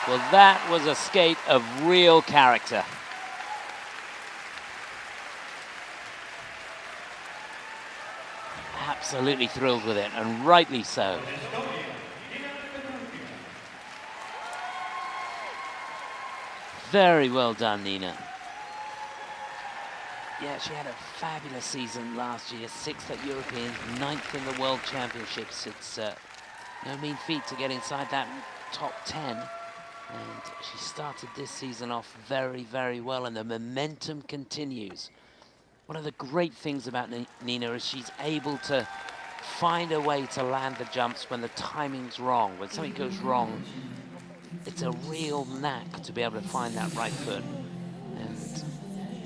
Well, that was a skate of real character. Absolutely thrilled with it, and rightly so. Very well done, Niina. Yeah, she had a fabulous season last year, 6th at Europeans, 9th in the World Championships. It's no mean feat to get inside that top 10. And she started this season off very, very well, and the momentum continues. One of the great things about Niina is she's able to find a way to land the jumps when the timing's wrong. When something goes wrong, it's a real knack to be able to find that right foot. And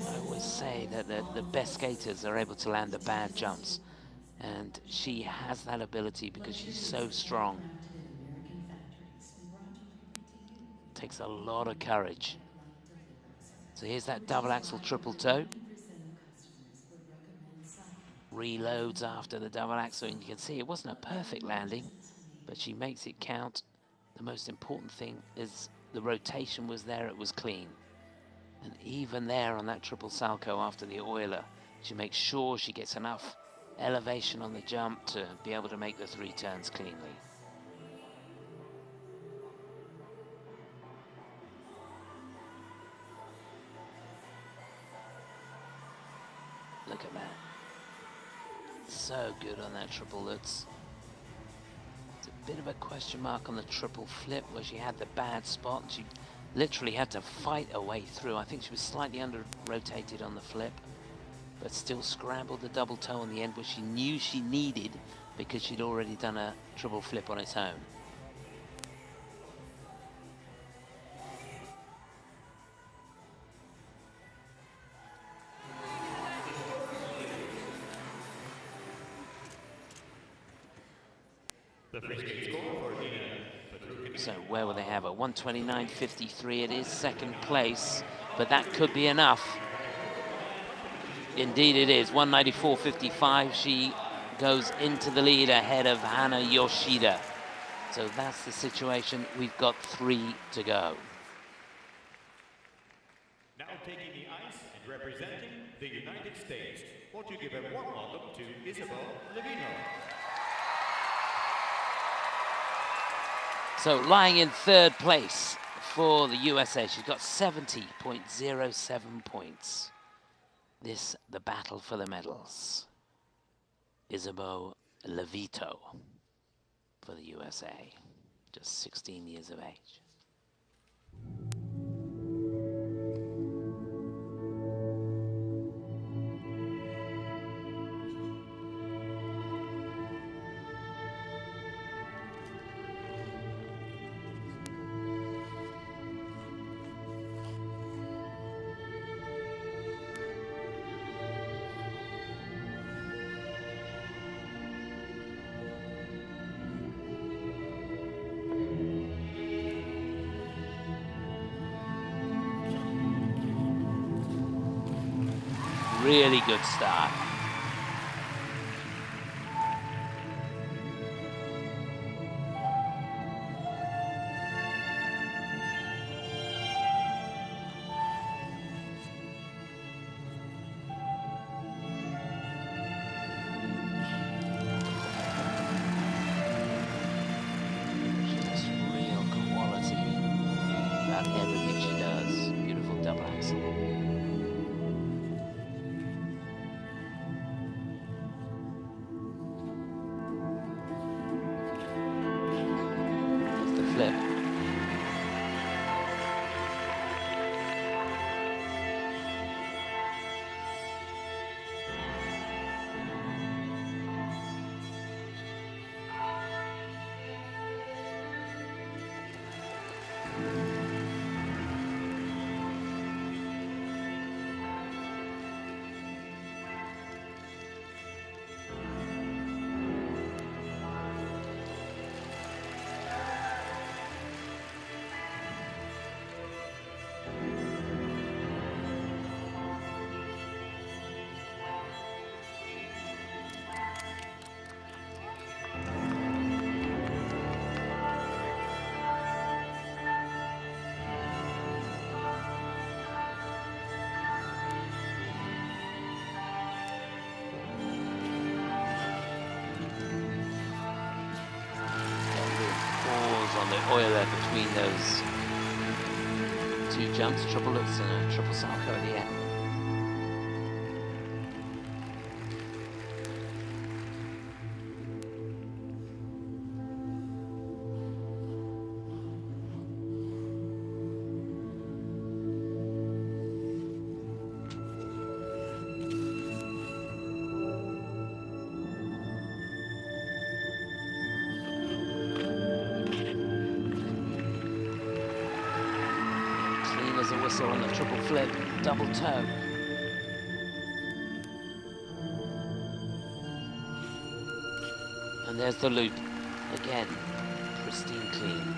I always say that the best skaters are able to land the bad jumps. And she has that ability because she's so strong. Takes a lot of courage. So here's that double axel triple toe. Reloads after the double axel, and you can see it wasn't a perfect landing, but she makes it count. The most important thing is the rotation was there, it was clean. And even there on that triple salcho after the Euler, she makes sure she gets enough elevation on the jump to be able to make the 3 turns cleanly. Look at that. So good on that triple Lutz. It's a bit of a question mark on the triple flip where she had the bad spot and she literally had to fight her way through. I think she was slightly under-rotated on the flip, but still scrambled the double toe on the end, which she knew she needed because she'd already done a triple flip on its own. The free skate score for Niina Petrokina. So where will they have her? 129.53, it is second place, but that could be enough. Indeed it is, 194.55. She goes into the lead ahead of Hana Yoshida. So that's the situation. We've got 3 to go. Now taking the ice and representing the United States, won't you give a warm welcome to Isabeau Levito. So lying in 3rd place for the USA, she's got 70.07 points. This, the battle for the medals. Isabeau Levito for the USA, just 16 years of age. Really good start. Just real quality about everything she does. Beautiful double axel. the Euler between those two jumps, triple loops and a triple salto at the end. As a whistle on the triple flip, double toe. And there's the loop. Again, pristine clean.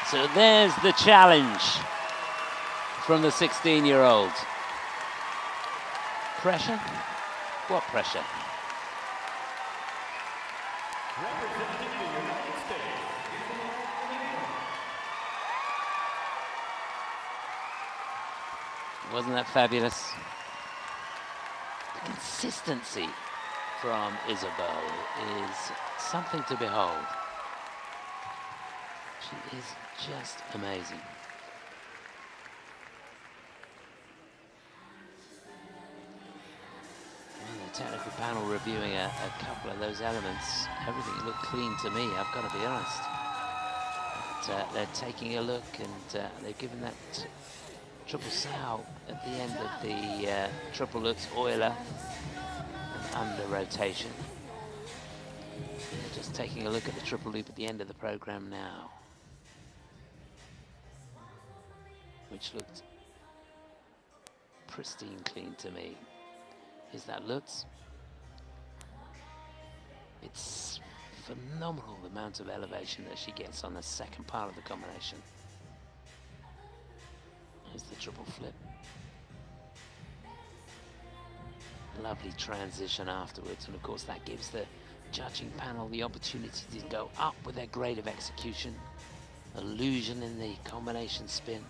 So there's the challenge from the 16-year-old. Pressure? What pressure? Representing the United States. Wasn't that fabulous? The consistency from Isabeau is something to behold. She is just amazing. And the technical panel reviewing a couple of those elements. Everything looked clean to me, I've got to be honest. But, they're taking a look and they've given that triple sow at the end of the triple lutz Euler and under rotation. They're just taking a look at the triple loop at the end of the program now, which looked pristine clean to me. Is that Lutz? It's phenomenal the amount of elevation that she gets on the second part of the combination. Here's the triple flip. Lovely transition afterwards, and of course that gives the judging panel the opportunity to go up with their grade of execution. Illusion in the combination spin.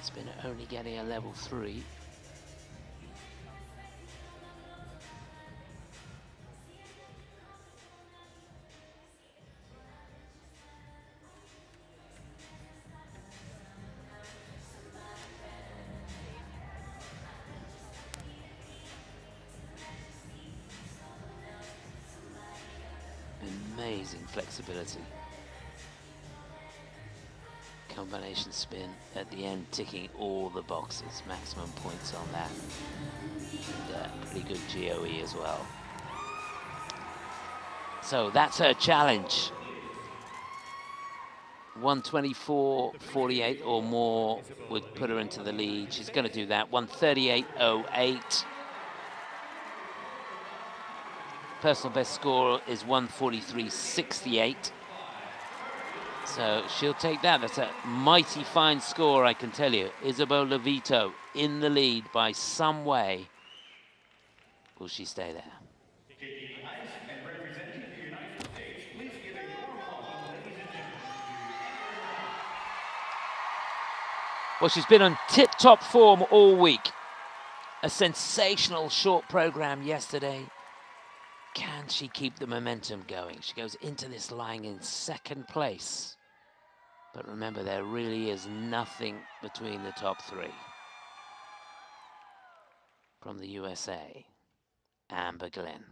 Spinner only getting a level 3. Amazing flexibility. Combination spin at the end, ticking all the boxes. Maximum points on that. And, pretty good GOE as well. So that's her challenge. 124.48 or more would put her into the lead. She's going to do that. 138.08. Personal best score is 143.68. So she'll take that. That's a mighty fine score, I can tell you. Isabeau Levito in the lead by some way. Will she stay there? Well, she's been on tip-top form all week. A sensational short program yesterday. Can she keep the momentum going? She goes into this lying in second place. But remember, there really is nothing between the top three. From the USA, Amber Glenn.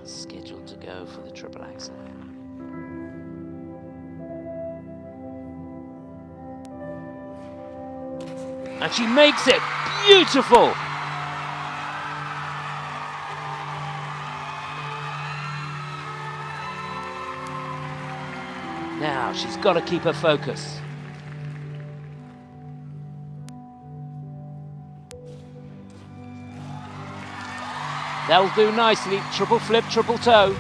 Scheduled to go for the triple axel. And she makes it! Beautiful! Now she's got to keep her focus. That'll do nicely. Triple flip, triple toe.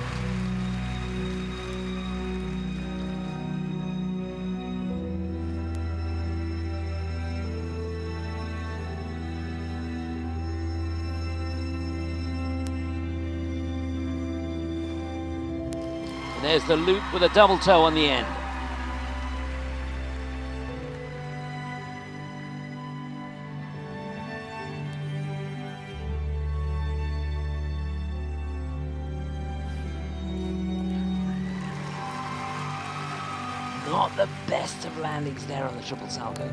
And there's the loop with a double toe on the end. Not the best of landings there on the triple salto.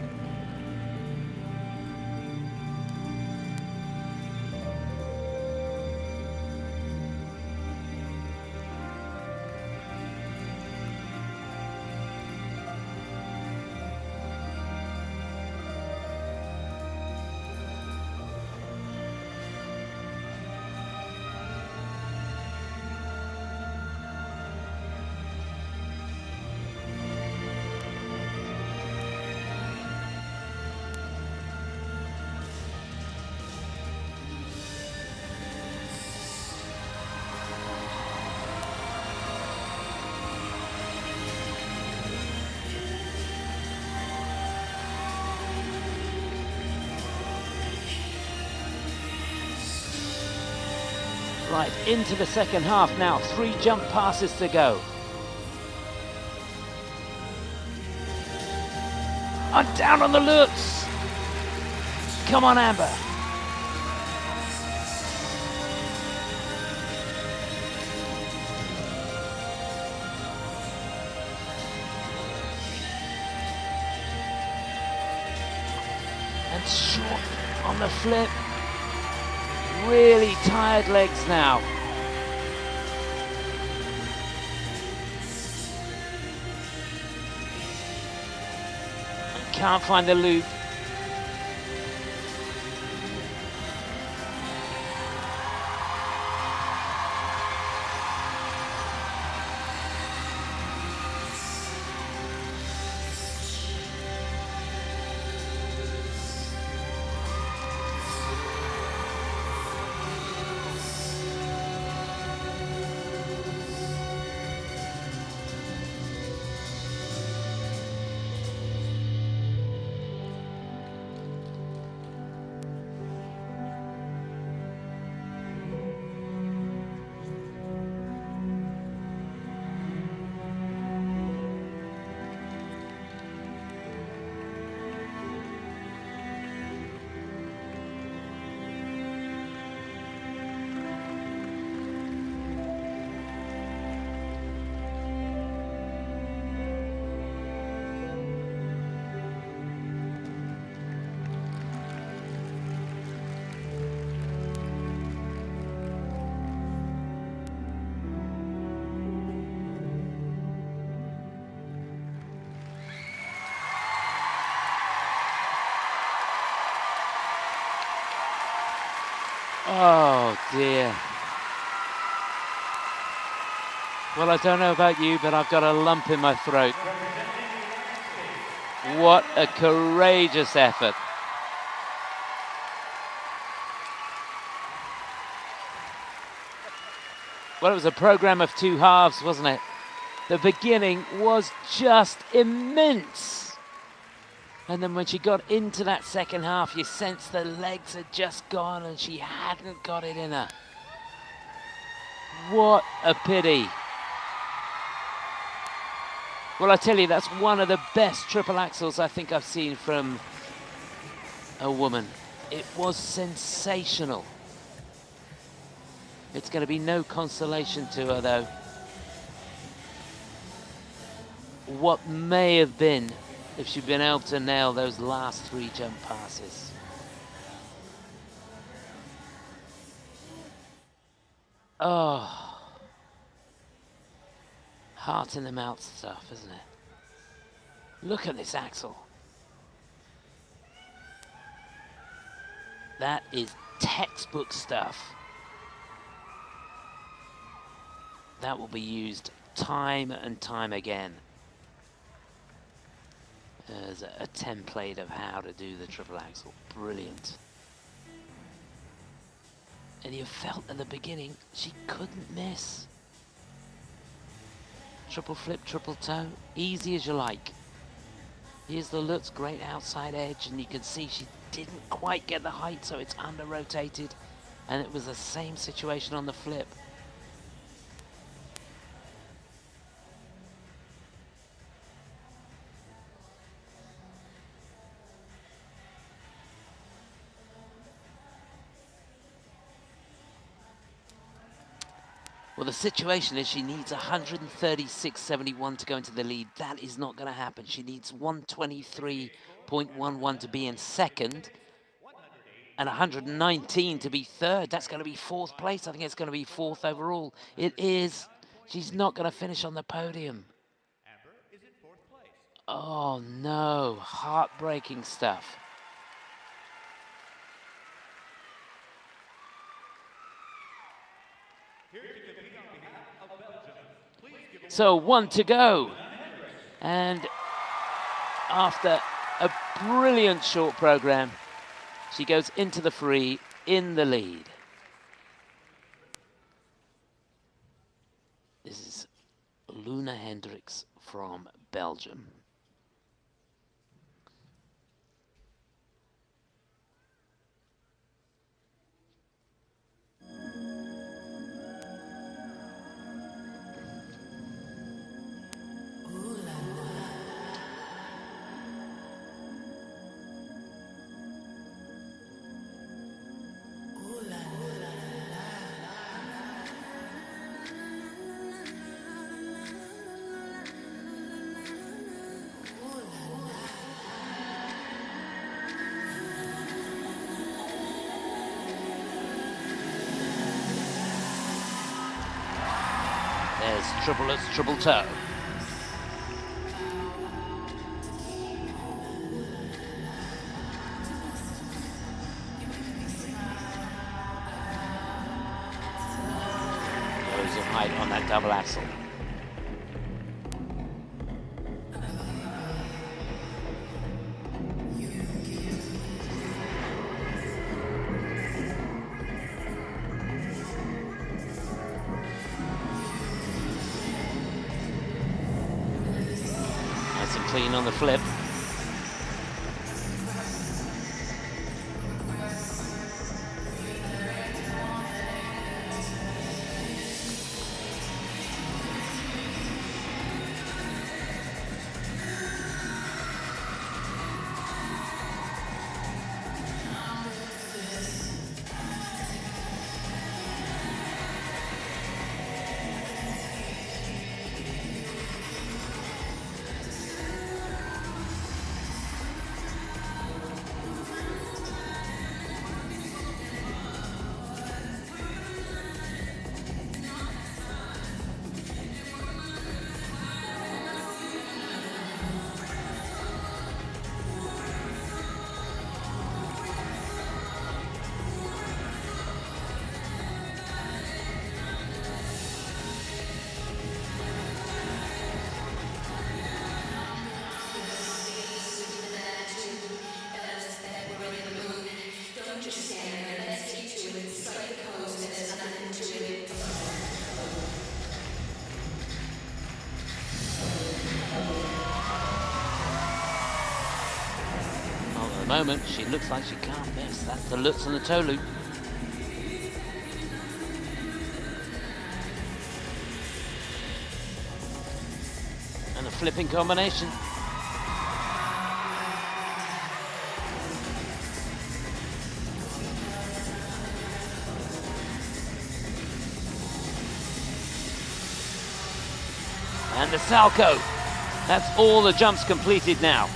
Right, into the second half now. 3 jump passes to go. And down on the loops. Come on, Amber. And short on the flip. Really tired legs now. And can't find the loop. Oh dear. Well, I don't know about you, but I've got a lump in my throat. What a courageous effort. Well, it was a program of 2 halves, wasn't it? The beginning was just immense. And then when she got into that second half, you sense the legs had just gone and she hadn't got it in her. What a pity. Well, I tell you, that's one of the best triple axels I think I've seen from a woman. It was sensational. It's going to be no consolation to her, though. What may have been if she'd been able to nail those last 3 jump passes. Oh. Heart in the mouth stuff, isn't it? Look at this axle. That is textbook stuff. That will be used time and time again as a template of how to do the triple axel. Brilliant. And you felt at the beginning she couldn't miss. Triple flip, triple toe, easy as you like. Here's the Lutz, great outside edge, and you can see she didn't quite get the height, so it's under rotated, and it was the same situation on the flip. Well, the situation is she needs 136.71 to go into the lead. That is not going to happen. She needs 123.11 to be in second and 119 to be third. That's going to be 4th place. I think it's going to be 4th overall. It is. She's not going to finish on the podium. Oh, no. Heartbreaking stuff. So 1 to go. And after a brilliant short program, she goes into the free in the lead. This is Luna Hendrickx from Belgium. There's triple Lutz, triple toe. Goes of height on that double axel. Clean on the flip. moment, she looks like she can't miss. That's the Lutz and the toe loop. And a flipping combination. And the salto. That's all the jumps completed now.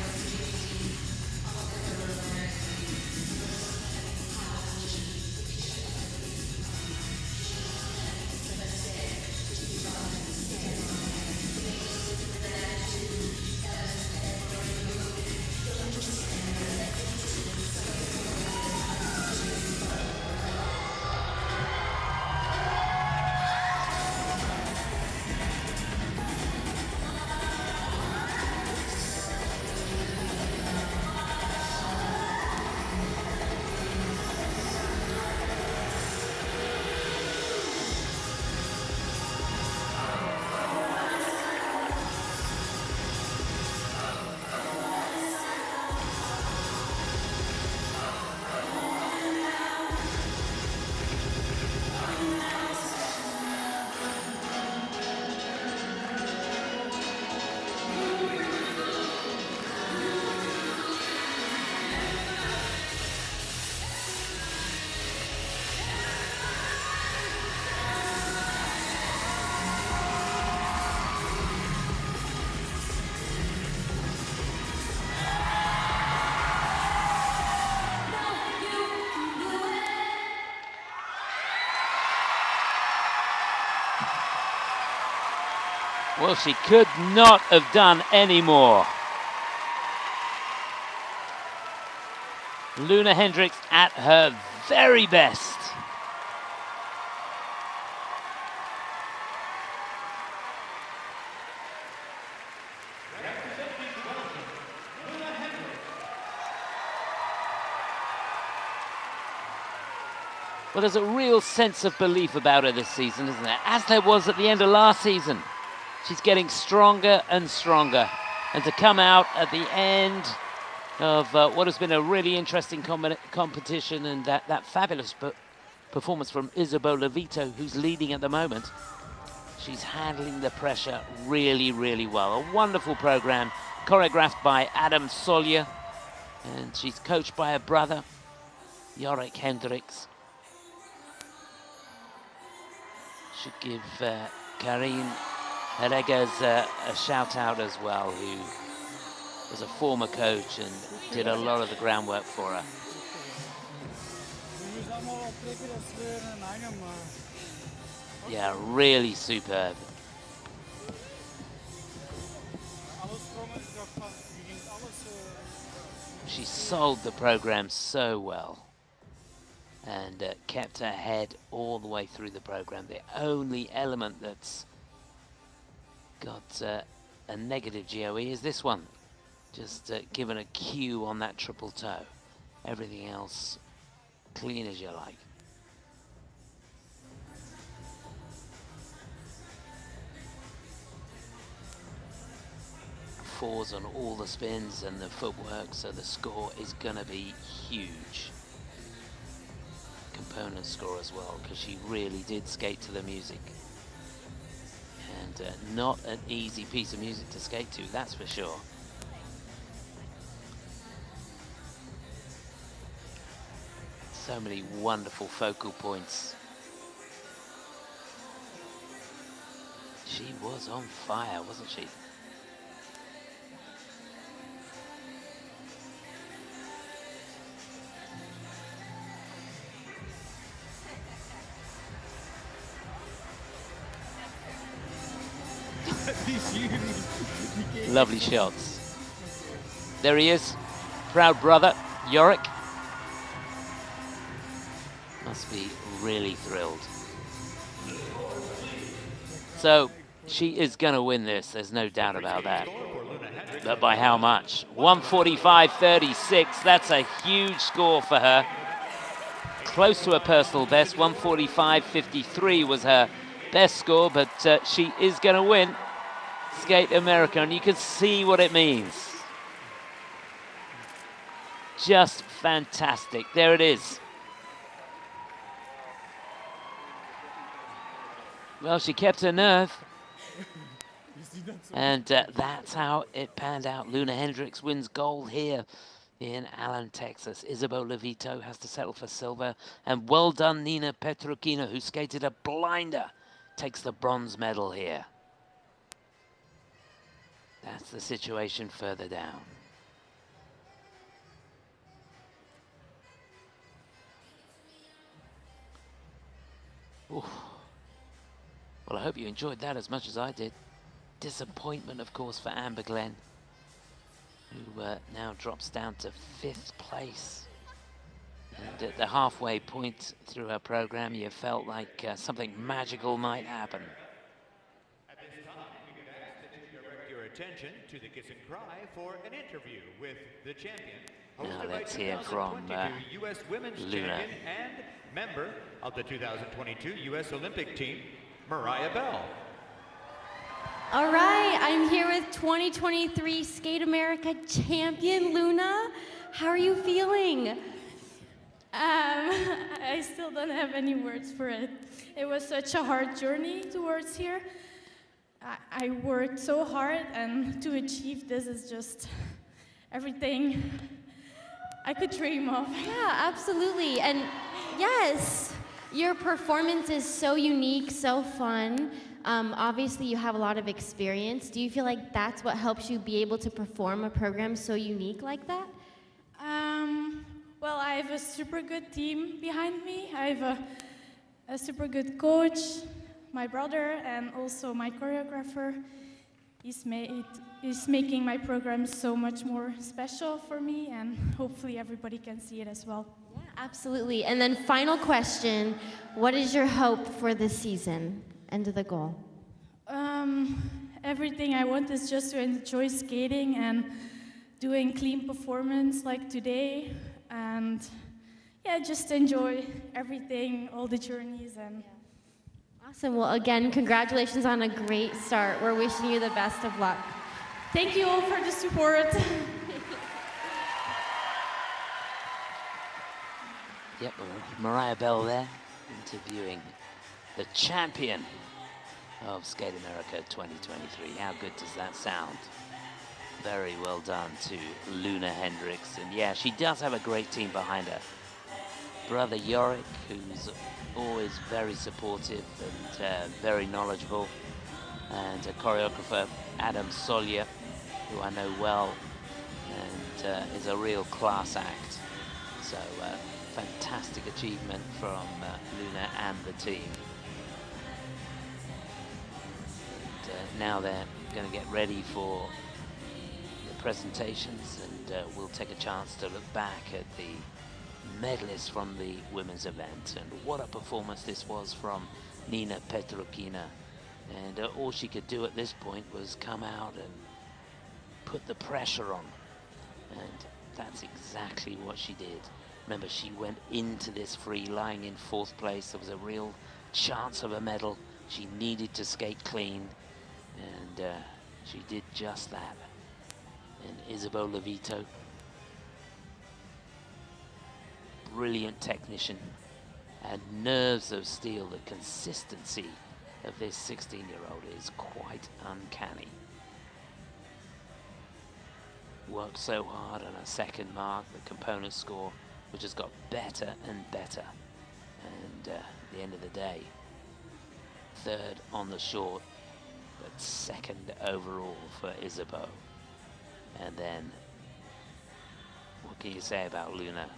Well, she could not have done any more. Luna Hendrickx at her very best. Well, there's a real sense of belief about her this season, isn't there? As there was at the end of last season. She's getting stronger and stronger. And to come out at the end of what has been a really interesting competition, and that fabulous performance from Isabeau Levito, who's leading at the moment. She's handling the pressure really, really well. A wonderful program, choreographed by Adam Solya, and she's coached by her brother, Hendrickx. Should give Karine Heregas a shout out as well, who was a former coach and did a lot of the groundwork for her. Yeah, really superb. She sold the program so well and kept her head all the way through the program. The only element that's got a negative GOE is this one. Just given a cue on that triple toe. Everything else clean as you like. Fours on all the spins and the footwork, so the score is going to be huge. Component score as well, because she really did skate to the music. And not an easy piece of music to skate to, that's for sure. So many wonderful focal points. She was on fire, wasn't she? Lovely shots. There he is, proud brother, Hendrickx. Must be really thrilled. So she is going to win this, there's no doubt about that. But by how much? 145.36, that's a huge score for her. Close to her personal best, 145.53 was her best score, but she is going to win Skate America, and you can see what it means. Just fantastic. There it is. Well, she kept her nerve. And that's how it panned out. Luna Hendrickx wins gold here in Allen, Texas. Isabeau Levito has to settle for silver. And well done, Niina Petrokina, who skated a blinder, takes the bronze medal here. That's the situation further down. Ooh. Well, I hope you enjoyed that as much as I did. Disappointment, of course, for Amber Glenn, who now drops down to 5th place. And at the halfway point through her program, you felt like something magical might happen. At this time, we could ask that you direct your attention to the kiss and cry for an interview with the champion. Now let's hear from U.S. Women's Luna. Champion and member of the 2022 U.S. Olympic team, Mariah Bell. All right, I'm here with 2023 Skate America champion Luna. How are you feeling? I still don't have any words for it. It was such a hard journey towards here. I worked so hard, and to achieve this is just everything I could dream of. Yeah, absolutely. And yes, your performance is so unique, so fun. Obviously, you have a lot of experience. Do you feel like that's what helps you be able to perform a program so unique like that? Well, I have a super good team behind me. I have a super good coach, my brother, and also my choreographer. He's making my program so much more special for me, and hopefully everybody can see it as well. Yeah, absolutely. And then final question, what is your hope for this season? End of the goal. Everything I want is just to enjoy skating and doing clean performance like today, and yeah, just enjoy everything, all the journeys. And Awesome. Well, again, congratulations on a great start. We're wishing you the best of luck. thank you all for the support. Yep, Mariah Bell there, interviewing the champion of Skate America 2023. How good does that sound? Very well done to Luna Hendrickx. And yeah, she does have a great team behind her. Brother Yorick, who's always very supportive and very knowledgeable. And a choreographer, Adam Solya, who I know well and is a real class act. So fantastic achievement from Luna and the team. And now they're going to get ready for the presentations, and we'll take a chance to look back at the medalists from the women's event. And what a performance this was from Niina Petrokina. And all she could do at this point was come out and put the pressure on. And that's exactly what she did. Remember, she went into this free lying in 4th place. There was a real chance of a medal. She needed to skate clean, and she did just that. And Isabeau Levito, brilliant technician, and nerves of steel. The consistency of this 16-year-old is quite uncanny. Worked so hard on a second mark, the component score, which has got better and better. And at the end of the day, 3rd on the short, but 2nd overall for Isabeau. And then, what can you say about Luna?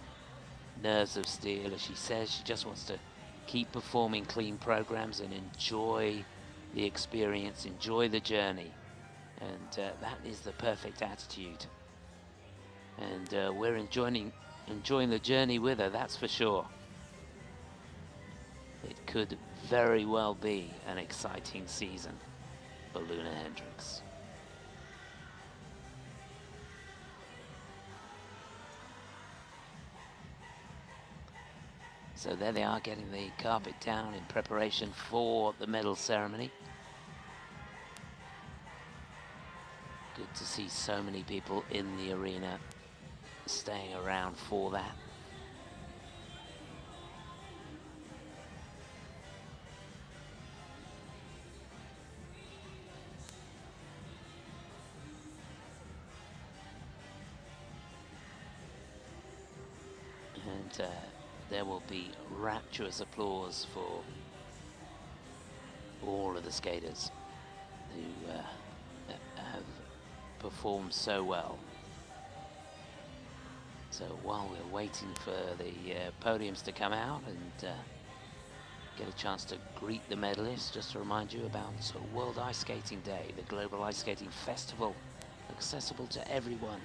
Nerves of steel, as she says. She just wants to keep performing clean programs and enjoy the experience, enjoy the journey. And that is the perfect attitude. And we're enjoying the journey with her, that's for sure. It could very well be an exciting season for Luna Hendrickx. So there they are, getting the carpet down in preparation for the medal ceremony. Good to see so many people in the arena staying around for that. And there will be rapturous applause for all of the skaters who have performed so well. So while we're waiting for the podiums to come out and get a chance to greet the medalists, just to remind you about World Ice Skating Day, the Global Ice Skating Festival, accessible to everyone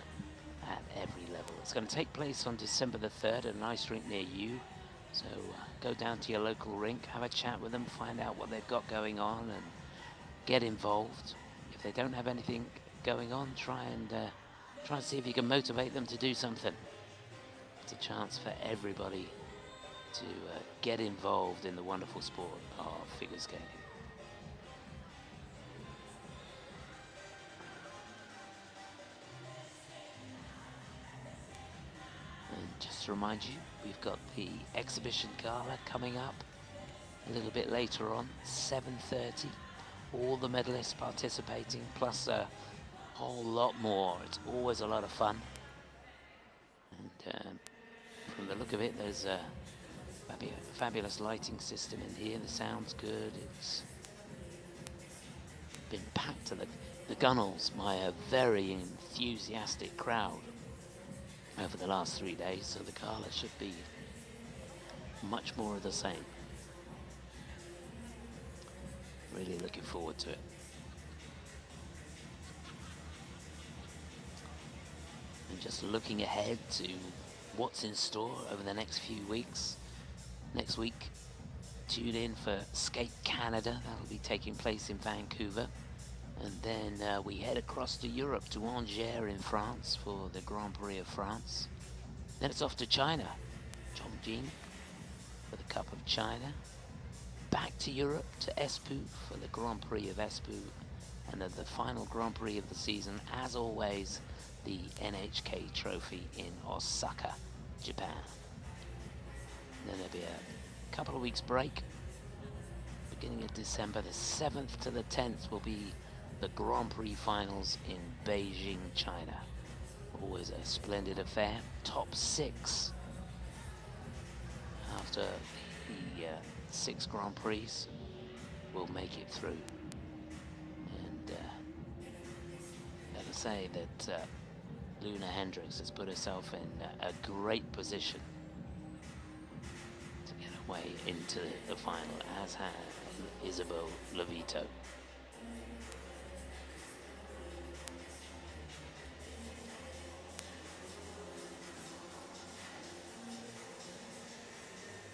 at every level. It's going to take place on December the 3rd at an ice rink near you. So go down to your local rink, have a chat with them, find out what they've got going on and get involved. If they don't have anything going on, try and see if you can motivate them to do something. It's a chance for everybody to get involved in the wonderful sport of figure skating. And just to remind you, we've got the exhibition gala coming up a little bit later on, 7:30. All the medalists participating, plus a whole lot more. It's always a lot of fun. And from the look of it, there's a fabulous lighting system in here. The sound's good. It's been packed to the gunnels by a very enthusiastic crowd over the last 3 days, so the gala should be much more of the same. Really looking forward to it. And just looking ahead to what's in store over the next few weeks. Next week, tune in for Skate Canada. That'll be taking place in Vancouver. And then we head across to Europe, to Angers in France for the Grand Prix of France. Then it's off to China, Chongqing for the Cup of China. Back to Europe, to Espoo for the Grand Prix of Espoo. And then the final Grand Prix of the season, as always, the NHK Trophy in Osaka, Japan. Then there'll be a couple of weeks break. Beginning of December, the 7th to the 10th will be the Grand Prix finals in Beijing, China. Always a splendid affair. Top 6 after the 6 Grand Prix will make it through. And gotta say that Luna Hendrickx has put herself in a great position to get her way into the final, as has Isabeau Levito.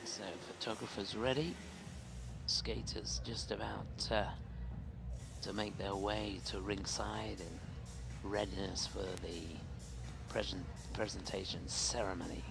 So photographers ready, skaters just about to make their way to ringside in readiness for the presentation ceremony.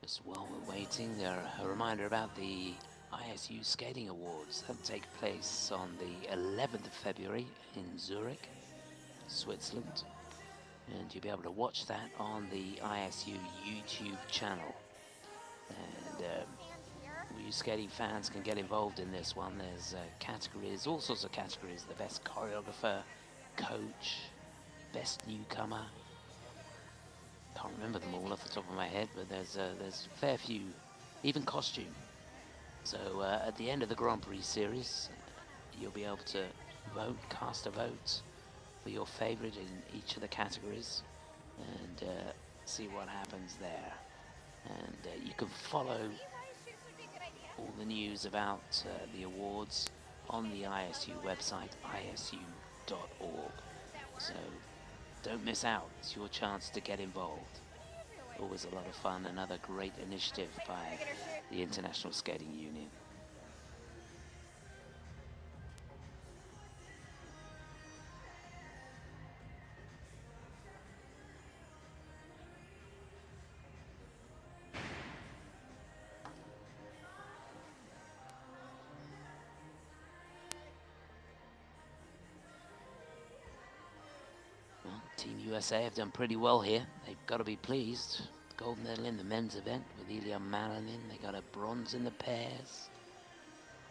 Just while we're waiting, a reminder about the ISU Skating Awards. That'll take place on the 11th of February in Zurich, Switzerland. And you'll be able to watch that on the ISU YouTube channel. And you skating fans can get involved in this one. There's categories, all sorts of categories. The best choreographer, coach, best newcomer. Can't remember them all off the top of my head, but there's a fair few, even costume. So at the end of the Grand Prix series, you'll be able to vote, cast a vote for your favorite in each of the categories, and see what happens there. And you can follow all the news about the awards on the ISU website, isu.org. So don't miss out. It's your chance to get involved. Always a lot of fun. Another great initiative by the International Skating Union. Well, Team USA have done pretty well here. They've got to be pleased. Gold medal in the men's event with Ilya Malanin. They got a bronze in the pairs,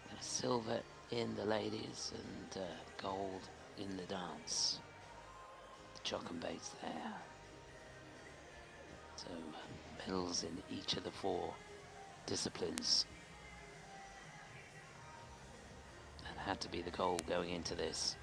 and a silver in the ladies, and gold in the dance. The Chokanbates there. So medals in each of the 4 disciplines. That had to be the goal going into this.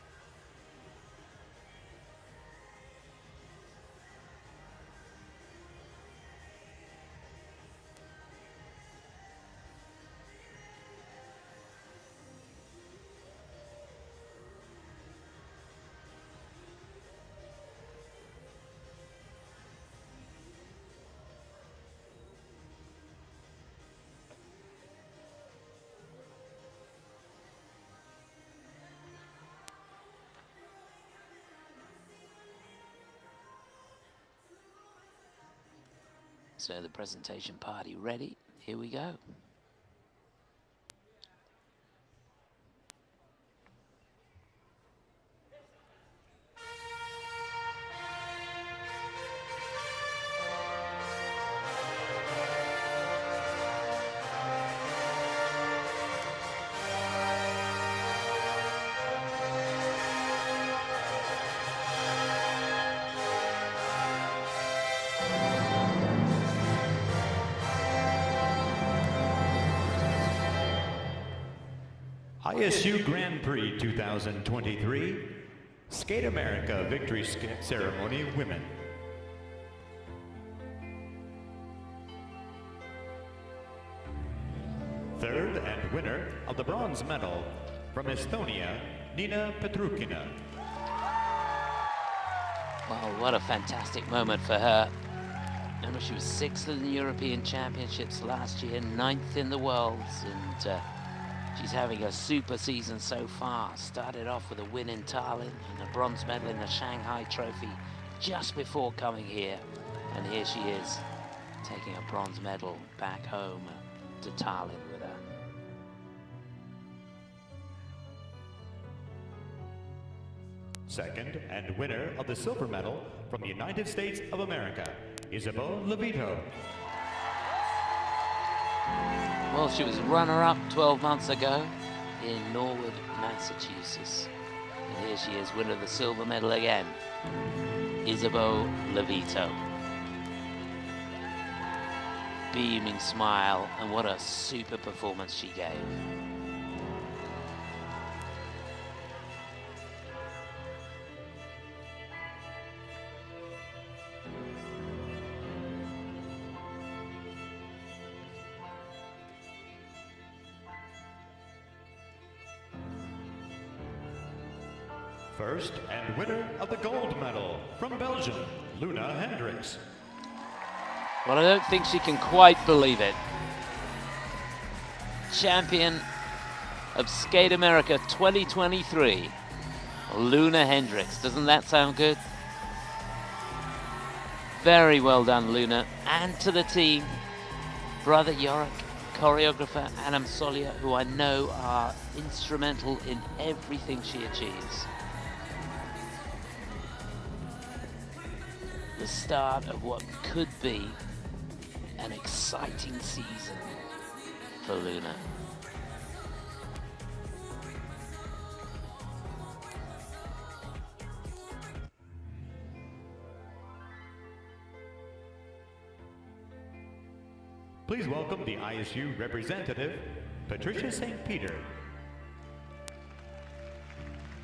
So the presentation party ready. Here we go. ISU Grand Prix 2023, Skate America Victory Ceremony Women. Third and winner of the bronze medal from Estonia, Niina Petrokina. Well, what a fantastic moment for her. Remember, she was 6th in the European Championships last year, 9th in the Worlds, and she's having a super season so far. Started off with a win in Tallinn and a bronze medal in the Shanghai Trophy just before coming here. And here she is, taking a bronze medal back home to Tallinn with her. Second and winner of the silver medal from the United States of America, Isabeau Levito. Well, she was runner-up 12 months ago in Norwood, Massachusetts. And here she is, winner of the silver medal again, Isabeau Levito. Beaming smile, and what a super performance she gave. First and winner of the gold medal from Belgium, Luna Hendrickx. Well, I don't think she can quite believe it. Champion of Skate America 2023, Luna Hendrickx. Doesn't that sound good? Very well done, Luna. And to the team, brother Yorick, choreographer Adam Solia, who I know are instrumental in everything she achieves. The start of what could be an exciting season for Luna. Please welcome the ISU representative, Patricia St. Peter.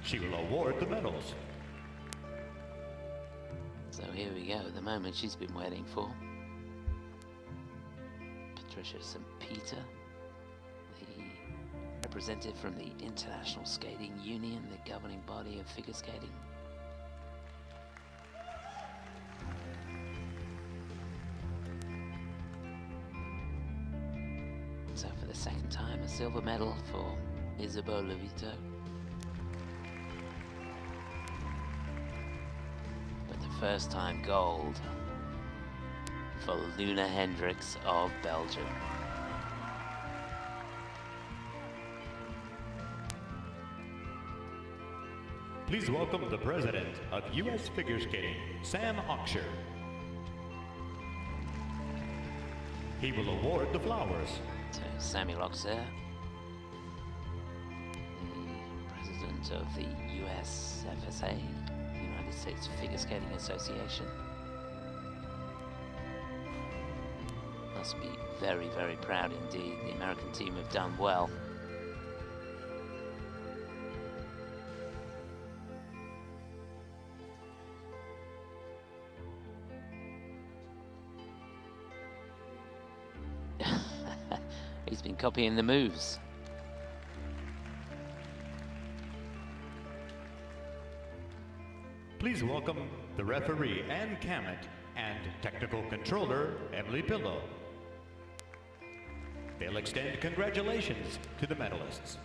She will award the medals. So here we go, the moment she's been waiting for. Patricia St. Peter, the representative from the International Skating Union, the governing body of figure skating. Second time a silver medal for Isabeau Levito. But the first time gold for Luna Hendrickx of Belgium. Please welcome the president of U.S. Figure Skating, Sam Oxer. He will award the flowers. So Samuel Oxer, the president of the USFSA, United States Figure Skating Association. Must be very, very proud indeed. The American team have done well. He's been copying the moves. Please welcome the referee, Ann Cammett, and technical controller, Emily Pillow. They'll extend congratulations to the medalists.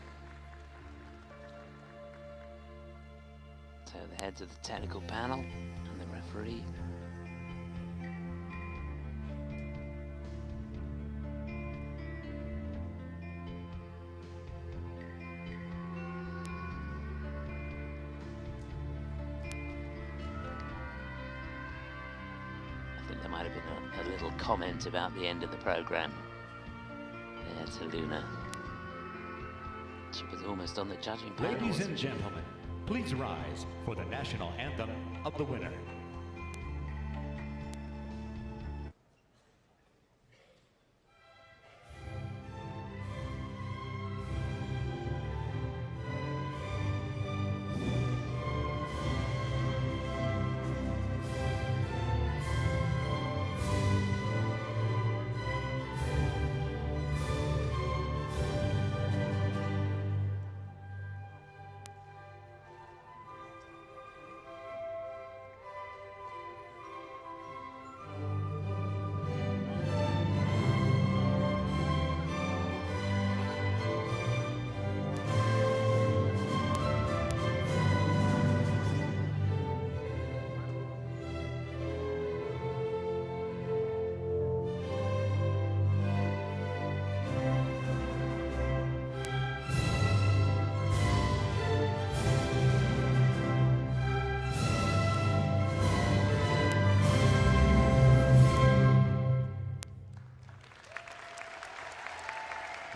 So the heads of the technical panel and the referee. There might have been a little comment about the end of the program there to Luna. She was almost on the judging panel. Ladies and gentlemen, please rise for the national anthem of the winner.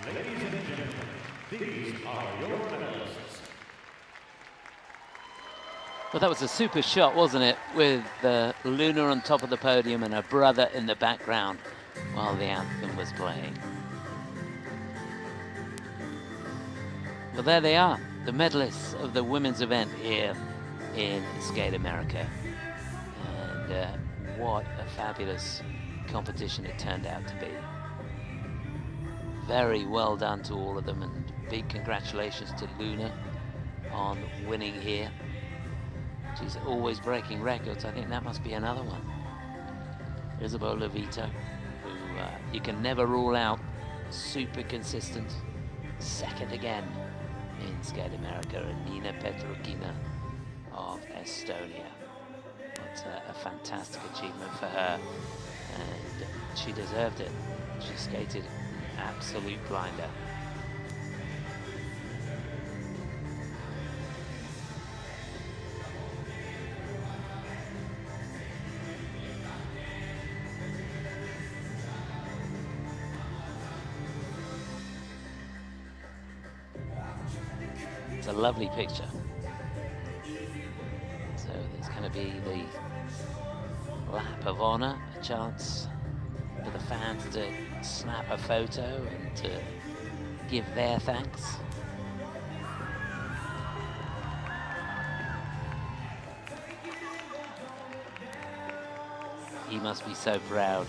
Ladies and gentlemen, these are your medalists. Well, that was a super shot, wasn't it? With Luna on top of the podium and her brother in the background while the anthem was playing. Well, there they are, the medalists of the women's event here in Skate America. And what a fabulous competition it turned out to be. Very well done to all of them, and big congratulations to Luna on winning here. She's always breaking records. I think that must be another one. Isabeau Levito, who you can never rule out, super consistent, second again in Skate America, and Niina Petrokina of Estonia. What a fantastic achievement for her, and she deserved it. She skated absolute blinder. It's a lovely picture. So there's going to be the lap of honor, a chance for the fans to snap a photo and to give their thanks. He must be so proud.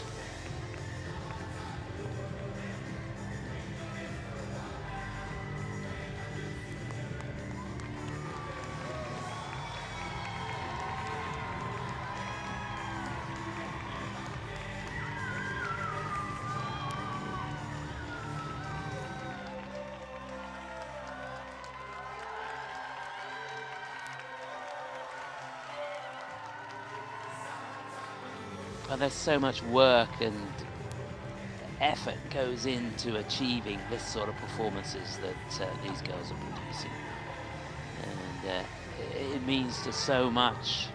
But there's so much work and effort goes into achieving this sort of performances that these girls are producing. And it means to so much,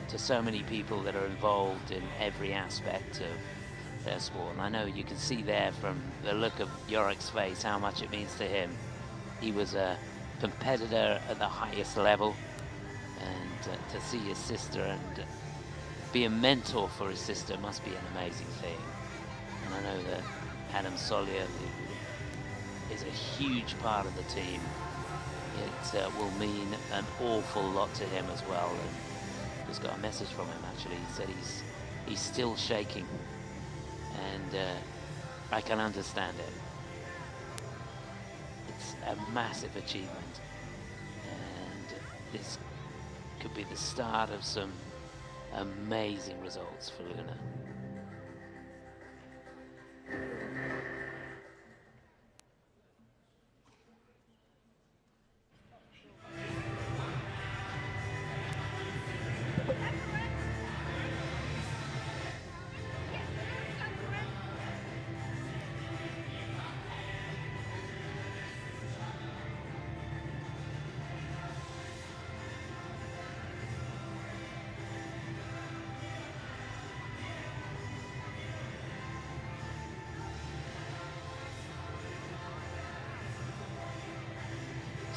to so many people that are involved in every aspect of their sport. And I know you can see there from the look of Hendrickx's face how much it means to him. He was a competitor at the highest level, and to see his sister and be a mentor for his sister must be an amazing thing. And I know that Adam Sollier, who is a huge part of the team, it will mean an awful lot to him as well. And just got a message from him actually. He said he's still shaking, and I can understand it. It's a massive achievement, and this could be the start of some amazing results for Luna.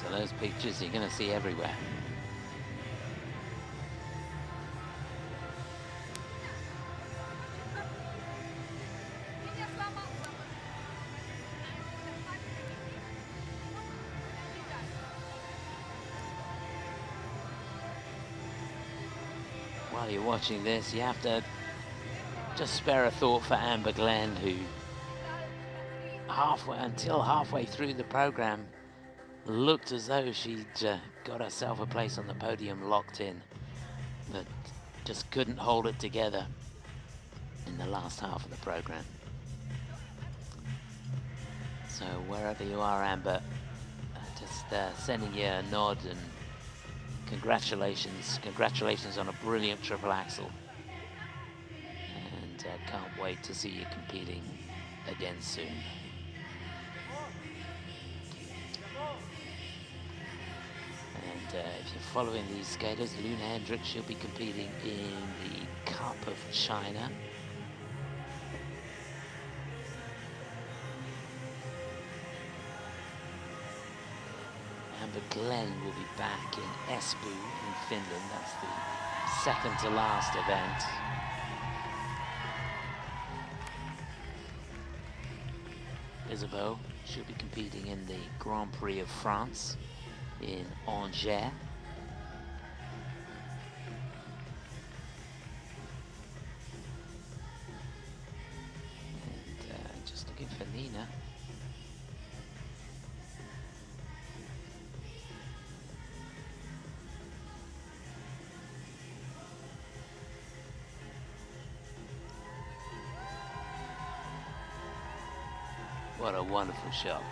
So those pictures you're going to see everywhere. While you're watching this, you have to just spare a thought for Amber Glenn, who until halfway through the program looked as though she'd got herself a place on the podium locked in, but just couldn't hold it together in the last half of the program. So wherever you are, Amber, just sending you a nod and congratulations on a brilliant triple axel, and can't wait to see you competing again soon. If you're following these skaters, Luna Hendrickx, she'll be competing in the Cup of China. Amber Glenn will be back in Espoo in Finland. That's the second to last event. Isabeau, she'll be competing in the Grand Prix of France in Angers. And just looking for Niina. What a wonderful shot.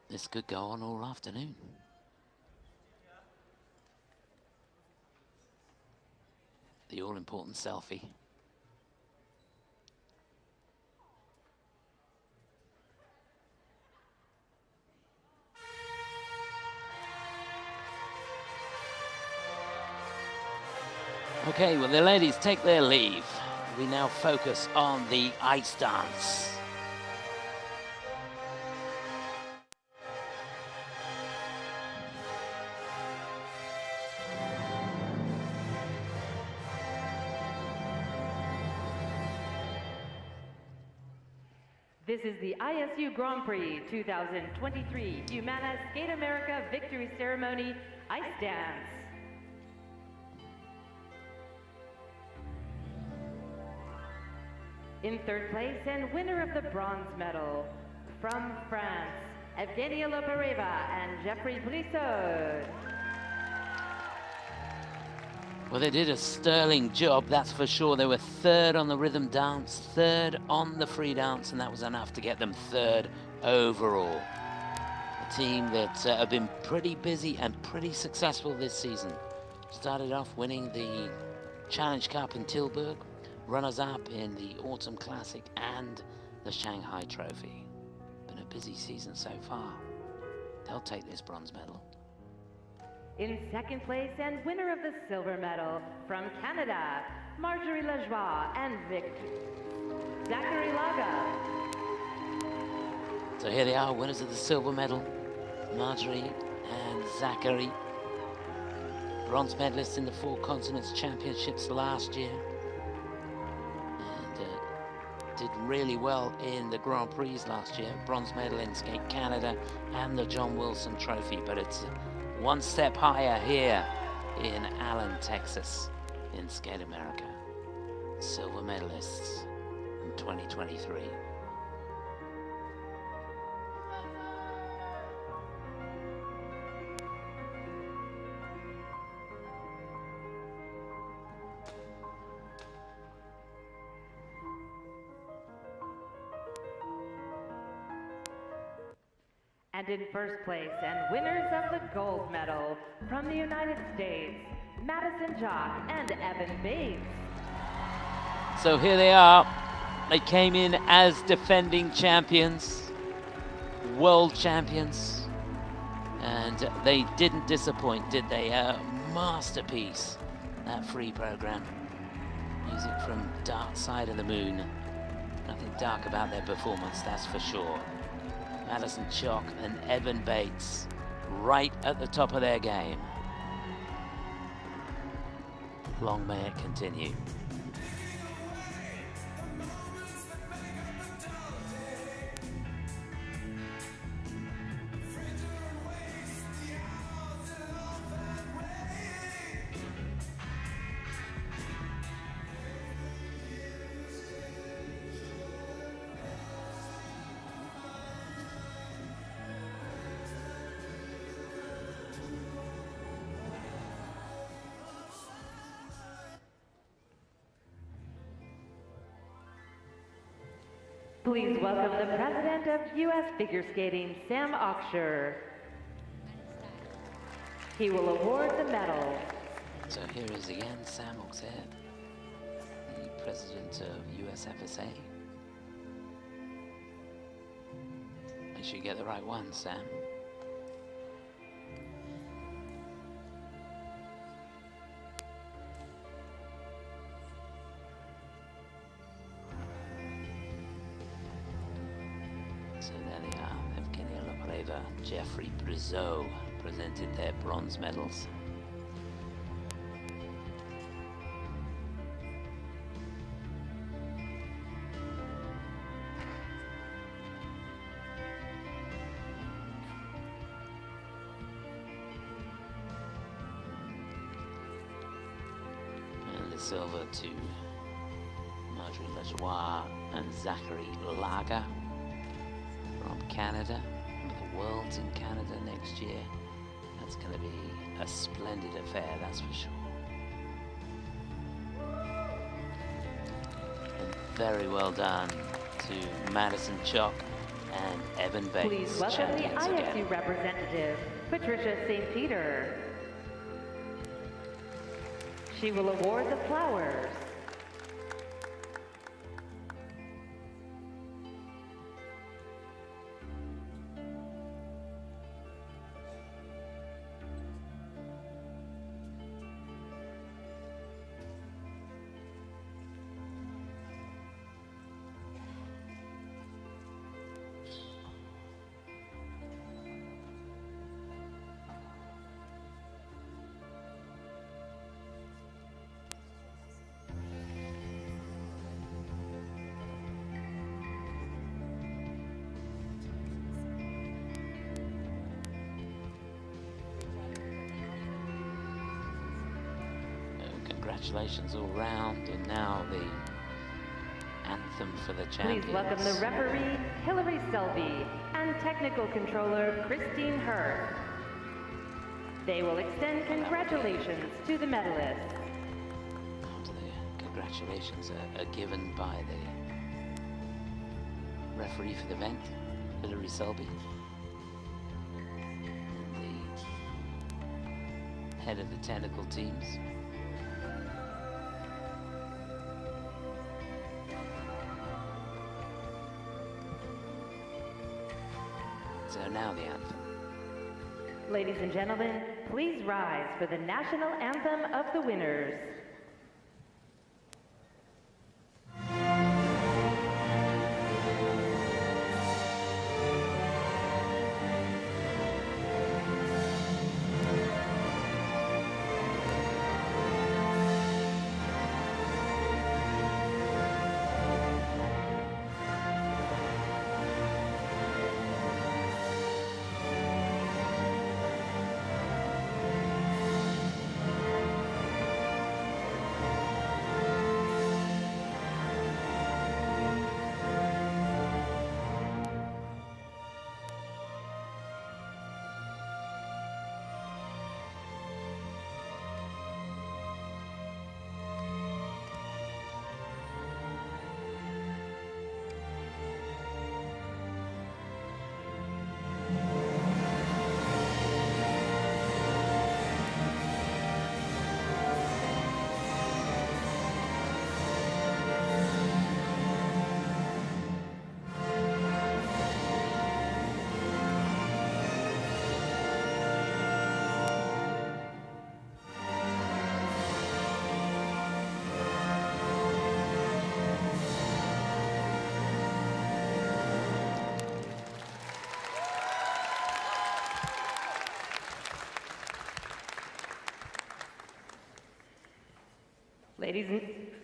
This could go on all afternoon. The all-important selfie. Okay, well, the ladies take their leave. We now focus on the ice dance. This is the ISU Grand Prix 2023 Humana Skate America Victory Ceremony Ice Dance. In third place and winner of the bronze medal, from France, Evgenia Lopareva and Jeffrey Brissot. Well, they did a sterling job, that's for sure. They were third on the rhythm dance, third on the free dance, and that was enough to get them third overall. A team that have been pretty busy and pretty successful this season. Started off winning the Challenge Cup in Tilburg, runners-up in the Autumn Classic and the Shanghai Trophy. Been a busy season so far. They'll take this bronze medal. In second place and winner of the silver medal, from Canada, Marjorie Lajoie and Zachary Laga. So here they are, winners of the silver medal, Marjorie and Zachary. Bronze medalists in the Four Continents Championships last year. And did really well in the Grand Prix last year. Bronze medal in Skate Canada and the John Wilson Trophy, but it's one step higher here in Allen, Texas, in Skate America. Silver medalists in 2023. And in first place and winners of the gold medal, from the United States, Madison Jock and Evan Bates. So here they are. They came in as defending champions, world champions, and they didn't disappoint, did they? A masterpiece, that free program. Music from Dark Side of the Moon. Nothing dark about their performance, that's for sure. Madison Chock and Evan Bates right at the top of their game. Long may it continue. Please welcome the president of U.S. Figure Skating, Sam Oksher. He will award the medal. So here is again Sam Oksher, the president of USFSA. Make sure you get the right one, Sam. So there they are, Evgenia Lopareva, Jeffrey Brissot presented their bronze medals. And the silver to Marjorie Lajoie and Zachary Laga from Canada. The Worlds in Canada next year. That's going to be a splendid affair, that's for sure. And very well done to Madison Chock and Evan Bates. Please welcome the champions ISU again. representative, Patricia St. Peter. She will award the flowers. Oh, congratulations all round, and now the anthem for the champions. Please welcome the referee, Hilary Selby, and technical controller, Christine Hurst. They will extend congratulations to the medalists. After the congratulations are given by the referee for the event, Hilary Selby, and the head of the technical teams. So now the anthem. Ladies and gentlemen, please rise for the national anthem of the winners.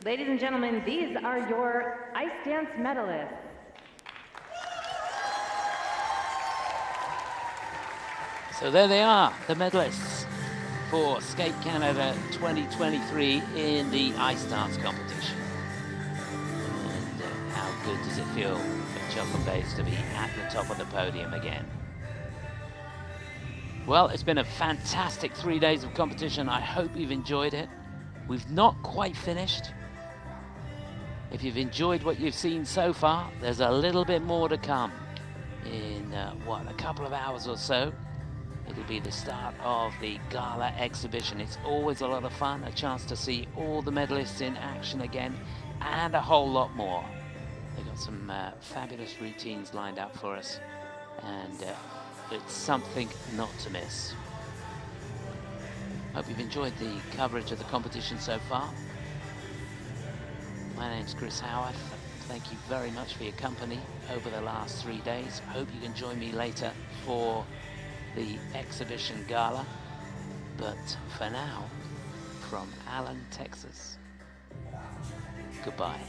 Ladies and gentlemen, these are your ice dance medalists. So there they are, the medalists for Skate Canada 2023 in the ice dance competition. And how good does it feel for Chocolate Base to be at the top of the podium again? Well, it's been a fantastic 3 days of competition. I hope you've enjoyed it. We've not quite finished. If you've enjoyed what you've seen so far, there's a little bit more to come. In, a couple of hours or so, it'll be the start of the gala exhibition. It's always a lot of fun, a chance to see all the medalists in action again, and a whole lot more. They've got some fabulous routines lined up for us, and it's something not to miss. Hope you've enjoyed the coverage of the competition so far. My name's Chris Howarth. Thank you very much for your company over the last 3 days. Hope you can join me later for the exhibition gala. But for now, from Allen, Texas, goodbye.